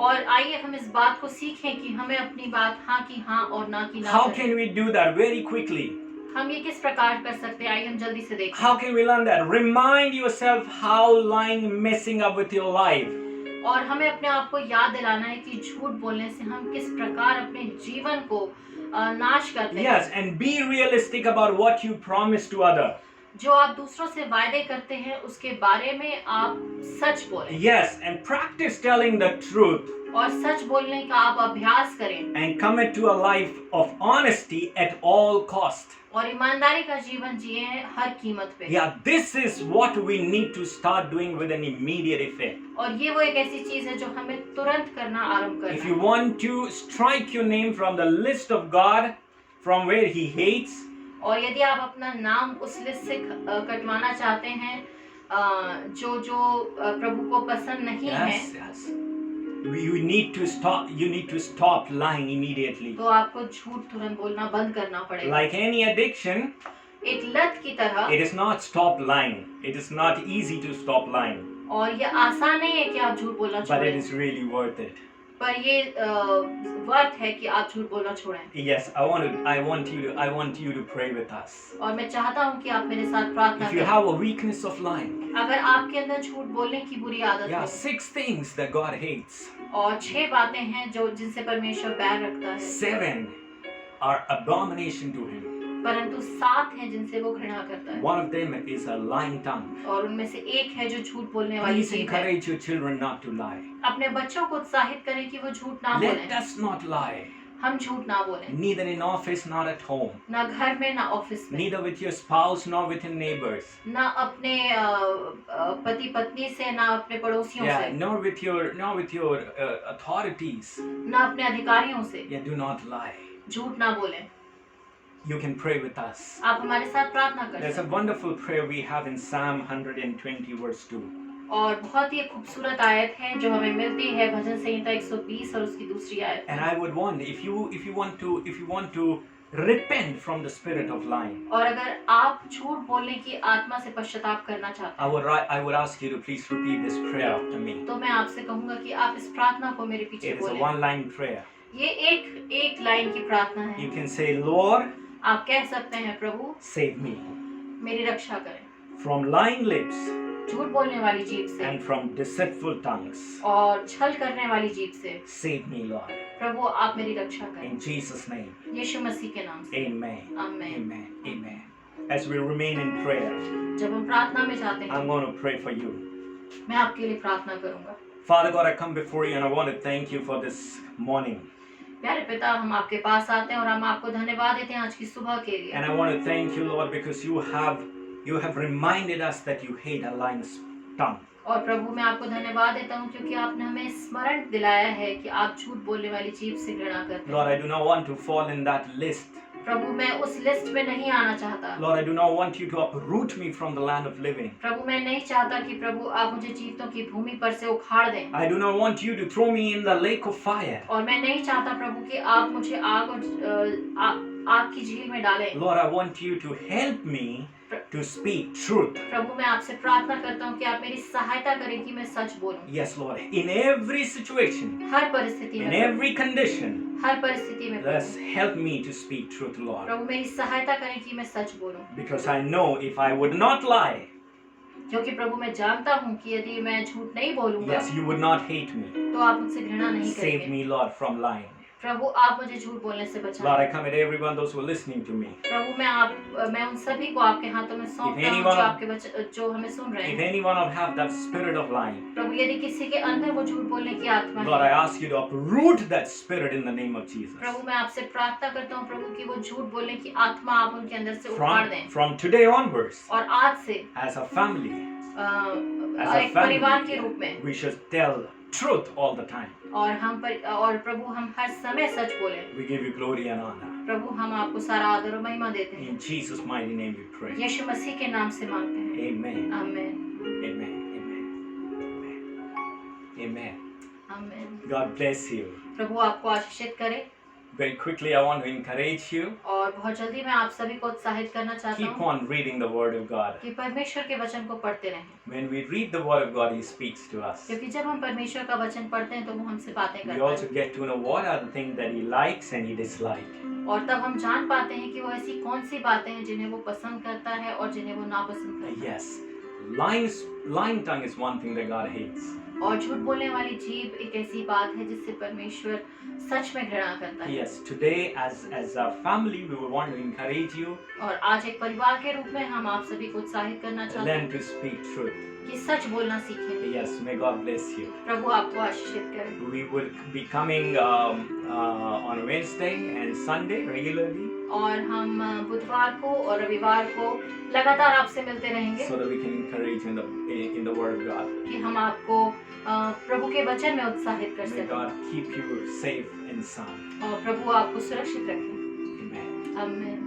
Speaker 1: और आइए हम इस बात को सीखें कि हमें अपनी बात हाँ की हाँ और ना की ना
Speaker 4: How
Speaker 1: करें।
Speaker 4: can we do that very quickly?
Speaker 1: हम ये किस प्रकार कर सकते हैं? आइए हम जल्दी से देखें।
Speaker 4: How can we learn that? Remind yourself how lying messing up with your life.
Speaker 1: और हमें अपने आप को याद दिलाना है कि झूठ बोलने से हम किस प्रकार अपने जीवन को नाश करते हैं।
Speaker 4: Yes, and be realistic about what you promise to others.
Speaker 1: जो आप दूसरों से वायदे करते हैं उसके बारे में आप सच बोलें।
Speaker 4: Yes, and practice telling the truth
Speaker 1: और सच बोलने का आप अभ्यास करें
Speaker 4: and commit to a life of honesty at all cost.
Speaker 1: और ईमानदारी का जीवन जिए हर कीमत पे।
Speaker 4: Yeah, this is what we need to start doing with an immediate effect.
Speaker 1: और ये वो एक ऐसी चीज है जो हमें तुरंत करना आरंभ करना
Speaker 4: If you
Speaker 1: है।
Speaker 4: want to strike your name from the list of God from where he hates,
Speaker 1: और यदि आप अपना नाम उस लिस्ट से कटवाना चाहते हैं जो प्रभु को पसंद नहीं है,
Speaker 4: yes. You need to stop lying immediately.
Speaker 1: तो आपको झूठ तुरंत बोलना बंद करना पड़ेगा।
Speaker 4: Like any addiction,
Speaker 1: एक लत की तरह
Speaker 4: it is not stop lying. It is not easy to stop lying.
Speaker 1: और ये आसान नहीं है कि आप झूठ बोलना
Speaker 4: but it
Speaker 1: छोड़ें,
Speaker 4: is really worth it.
Speaker 1: पर ये वर्थ है कि आप झूठ बोलना छोड़ें।
Speaker 4: Yes, I want you to pray with us.
Speaker 1: और मैं चाहता हूँ कि आप मेरे साथ प्रार्थना
Speaker 4: If you
Speaker 1: करें।
Speaker 4: have a weakness of lying,
Speaker 1: अगर आपके अंदर झूठ बोलने की बुरी आदत
Speaker 4: yeah,
Speaker 1: है
Speaker 4: 6 things that God hates.
Speaker 1: और 6 बातें हैं जो जिनसे परमेश्वर बैर रखता है,
Speaker 4: 7 are abomination to him.
Speaker 1: परंतु 7 हैं जिनसे वो घृणा करता है।
Speaker 4: One of them is a lying tongue.
Speaker 1: और उनमें से एक है जो झूठ बोलने वाली
Speaker 4: Please
Speaker 1: जीभ है।
Speaker 4: encourage your children not to lie.
Speaker 1: अपने बच्चों को उत्साहित करें कि वो झूठ ना
Speaker 4: Let
Speaker 1: बोलें।
Speaker 4: us not lie,
Speaker 1: हम झूठ ना बोलें,
Speaker 4: neither in office nor at home,
Speaker 1: ना घर में ना ऑफिस में,
Speaker 4: neither with your spouse nor with your neighbors.
Speaker 1: ना अपने पति पत्नी से, ना अपने पड़ोसियों
Speaker 4: Yeah,
Speaker 1: से,
Speaker 4: nor with your authorities.
Speaker 1: ना अपने अधिकारियों से।
Speaker 4: Yeah, do not lie.
Speaker 1: झूठ ना बोलें।
Speaker 4: You can pray with us.
Speaker 1: आप हमारे साथ प्रार्थना कर
Speaker 4: There's a
Speaker 1: सकते
Speaker 4: wonderful prayer we have in Psalm 120 verse 2.
Speaker 1: हैं। और बहुत ही खूबसूरत आयत है जो हमें मिलती है भजन संहिता 120 और उसकी दूसरी आयत।
Speaker 4: And I would want if you want to repent from the spirit of lying,
Speaker 1: और अगर आप झूठ बोलने की आत्मा से पश्चाताप करना चाहते
Speaker 4: I would ask you to please repeat this prayer after me.
Speaker 1: हैं तो मैं आपसे कहूंगा कि आप इस प्रार्थना को मेरे पीछे
Speaker 4: It is a
Speaker 1: बोलें।
Speaker 4: one-line prayer.
Speaker 1: ये एक लाइन की प्रार्थना
Speaker 4: You
Speaker 1: है।
Speaker 4: can say, Lord,
Speaker 1: आप कह सकते हैं प्रभु
Speaker 4: save me
Speaker 1: मेरी रक्षा करें
Speaker 4: from lying lips
Speaker 1: झूठ बोलने वाली जीभ से
Speaker 4: and from deceitful tongues.
Speaker 1: और छल करने वाली जीभ से।
Speaker 4: Save me, Lord.
Speaker 1: प्रभु आप मेरी रक्षा करें
Speaker 4: In Jesus' name.
Speaker 1: यीशु मसीह के नाम से।
Speaker 4: Amen.
Speaker 1: आमीन।
Speaker 4: Amen. Amen. As we remain in prayer,
Speaker 1: जब हम प्रार्थना में जाते
Speaker 4: I'm
Speaker 1: हैं
Speaker 4: going to pray for you.
Speaker 1: मैं आपके लिए प्रार्थना करूंगा।
Speaker 4: Father God, I come before you and I want to thank you for this morning.
Speaker 1: प्यारे पिता, हम आपके पास आते हैं और हम आपको धन्यवाद देते हैं आज की सुबह के लिए।
Speaker 4: And I want to thank you, Lord, because you have reminded us that you hate a lying tongue.
Speaker 1: और प्रभु मैं आपको धन्यवाद देता हूँ क्योंकि आपने हमें स्मरण दिलाया है कि आप झूठ बोलने वाली जीभ से घृणा करते
Speaker 4: Lord,
Speaker 1: हैं।
Speaker 4: I do not want to fall in that list.
Speaker 1: प्रभु मैं उस लिस्ट में नहीं आना चाहता।
Speaker 4: Lord, I do not want you to uproot me from the land of living.
Speaker 1: प्रभु मैं नहीं चाहता कि प्रभु आप मुझे जीवितों की भूमि पर से उखाड़ दें।
Speaker 4: I do not want you to throw me in the lake of fire.
Speaker 1: और मैं नहीं चाहता प्रभु कि आप मुझे आग की झील में डालें।
Speaker 4: Lord, I want you to help me to speak truth.
Speaker 1: प्रभु मैं आपसे प्रार्थना करता हूँ कि आप मेरी सहायता करें कि मैं सच बोलूं।
Speaker 4: Yes, Lord, in every situation,
Speaker 1: हर परिस्थिति
Speaker 4: in
Speaker 1: में,
Speaker 4: every condition,
Speaker 1: हर परिस्थिति में
Speaker 4: let's
Speaker 1: Prabhu
Speaker 4: help me to speak truth, Lord.
Speaker 1: प्रभु मेरी सहायता करें कि मैं सच बोलूं।
Speaker 4: Because I know if I would not lie,
Speaker 1: क्योंकि प्रभु मैं जानता हूँ कि यदि मैं झूठ नहीं बोलूंगा
Speaker 4: yes, you would not hate me.
Speaker 1: तो आप मुझसे घृणा नहीं
Speaker 4: Save
Speaker 1: करेंगे।
Speaker 4: me, Lord, from lying.
Speaker 1: प्रभु आप मुझे झूठ बोलने से
Speaker 4: Lord,
Speaker 1: बचाएं।
Speaker 4: I commit everyone, those who are listening to me.
Speaker 1: प्रभु मैं उन सभी को आपके हाथों में सौंपता हूँ जो हमें सुन रहे
Speaker 4: If
Speaker 1: हैं।
Speaker 4: anyone have that spirit of lying,
Speaker 1: प्रभु यदि किसी के अंदर वो झूठ बोलने की आत्मा
Speaker 4: Lord, I
Speaker 1: है,
Speaker 4: ask you to uproot that spirit in the name of Jesus.
Speaker 1: प्रभु मैं आपसे प्रार्थना करता हूँ प्रभु कि वो झूठ बोलने की आत्मा आप उनके अंदर से उखाड़ दें।
Speaker 4: From today onwards,
Speaker 1: और आज से
Speaker 4: as a family,
Speaker 1: एक परिवार के रूप में
Speaker 4: we should tell truth all the time.
Speaker 1: और प्रभु हम हर समय सच बोले।
Speaker 4: We give you glory and honor.
Speaker 1: प्रभु हम आपको सारा आदर और महिमा देते हैं।
Speaker 4: In Jesus' mighty name we pray.
Speaker 1: यीशु मसीह के नाम से मांगते हैं।
Speaker 4: Amen.
Speaker 1: आमीन।
Speaker 4: Amen. Amen. Amen.
Speaker 1: आमीन।
Speaker 4: God bless you.
Speaker 1: प्रभु आपको आशीषित करे।
Speaker 4: Very quickly, I want to encourage you.
Speaker 1: और बहुत जल्दी मैं आप सभी को उत्साहित करना चाहता
Speaker 4: Keep
Speaker 1: हूँ
Speaker 4: on reading the Word of God.
Speaker 1: कि परमेश्वर के वचन को पढ़ते रहें।
Speaker 4: When we read the Word of God, He speaks to us.
Speaker 1: क्योंकि जब हम परमेश्वर का वचन पढ़ते हैं तो वो हमसे बातें
Speaker 4: We
Speaker 1: करता
Speaker 4: also
Speaker 1: है।
Speaker 4: get to know what are the things that He likes and He dislikes.
Speaker 1: और तब हम जान पाते हैं कि वो ऐसी कौन सी बातें हैं जिन्हें वो पसंद करता है और जिन्हें वो नापसंद करता है।
Speaker 4: Yes, lying tongue is one thing that God hates.
Speaker 1: और झूठ बोलने वाली जीभ एक ऐसी बात है जिससे परमेश्वर सच में घृणा करता है।
Speaker 4: Yes, today as a family, we would want to encourage you.
Speaker 1: और आज एक परिवार के रूप में हम आप सभी को उत्साहित करना चाहते
Speaker 4: Learn
Speaker 1: हैं
Speaker 4: to speak truth.
Speaker 1: कि सच बोलना सीखें।
Speaker 4: Yes, may God bless you.
Speaker 1: प्रभु आपको आशीषित करे।
Speaker 4: We will be coming on Wednesday and Sunday regularly,
Speaker 1: और हम बुधवार को और रविवार को लगातार आपसे मिलते रहेंगे
Speaker 4: so that we can encourage you in the Word of God.
Speaker 1: कि हम आपको प्रभु के वचन में उत्साहित कर
Speaker 4: May
Speaker 1: सकें
Speaker 4: God keep you safe and sound.
Speaker 1: और प्रभु आपको सुरक्षित रखें।
Speaker 4: Amen.
Speaker 1: आमीन।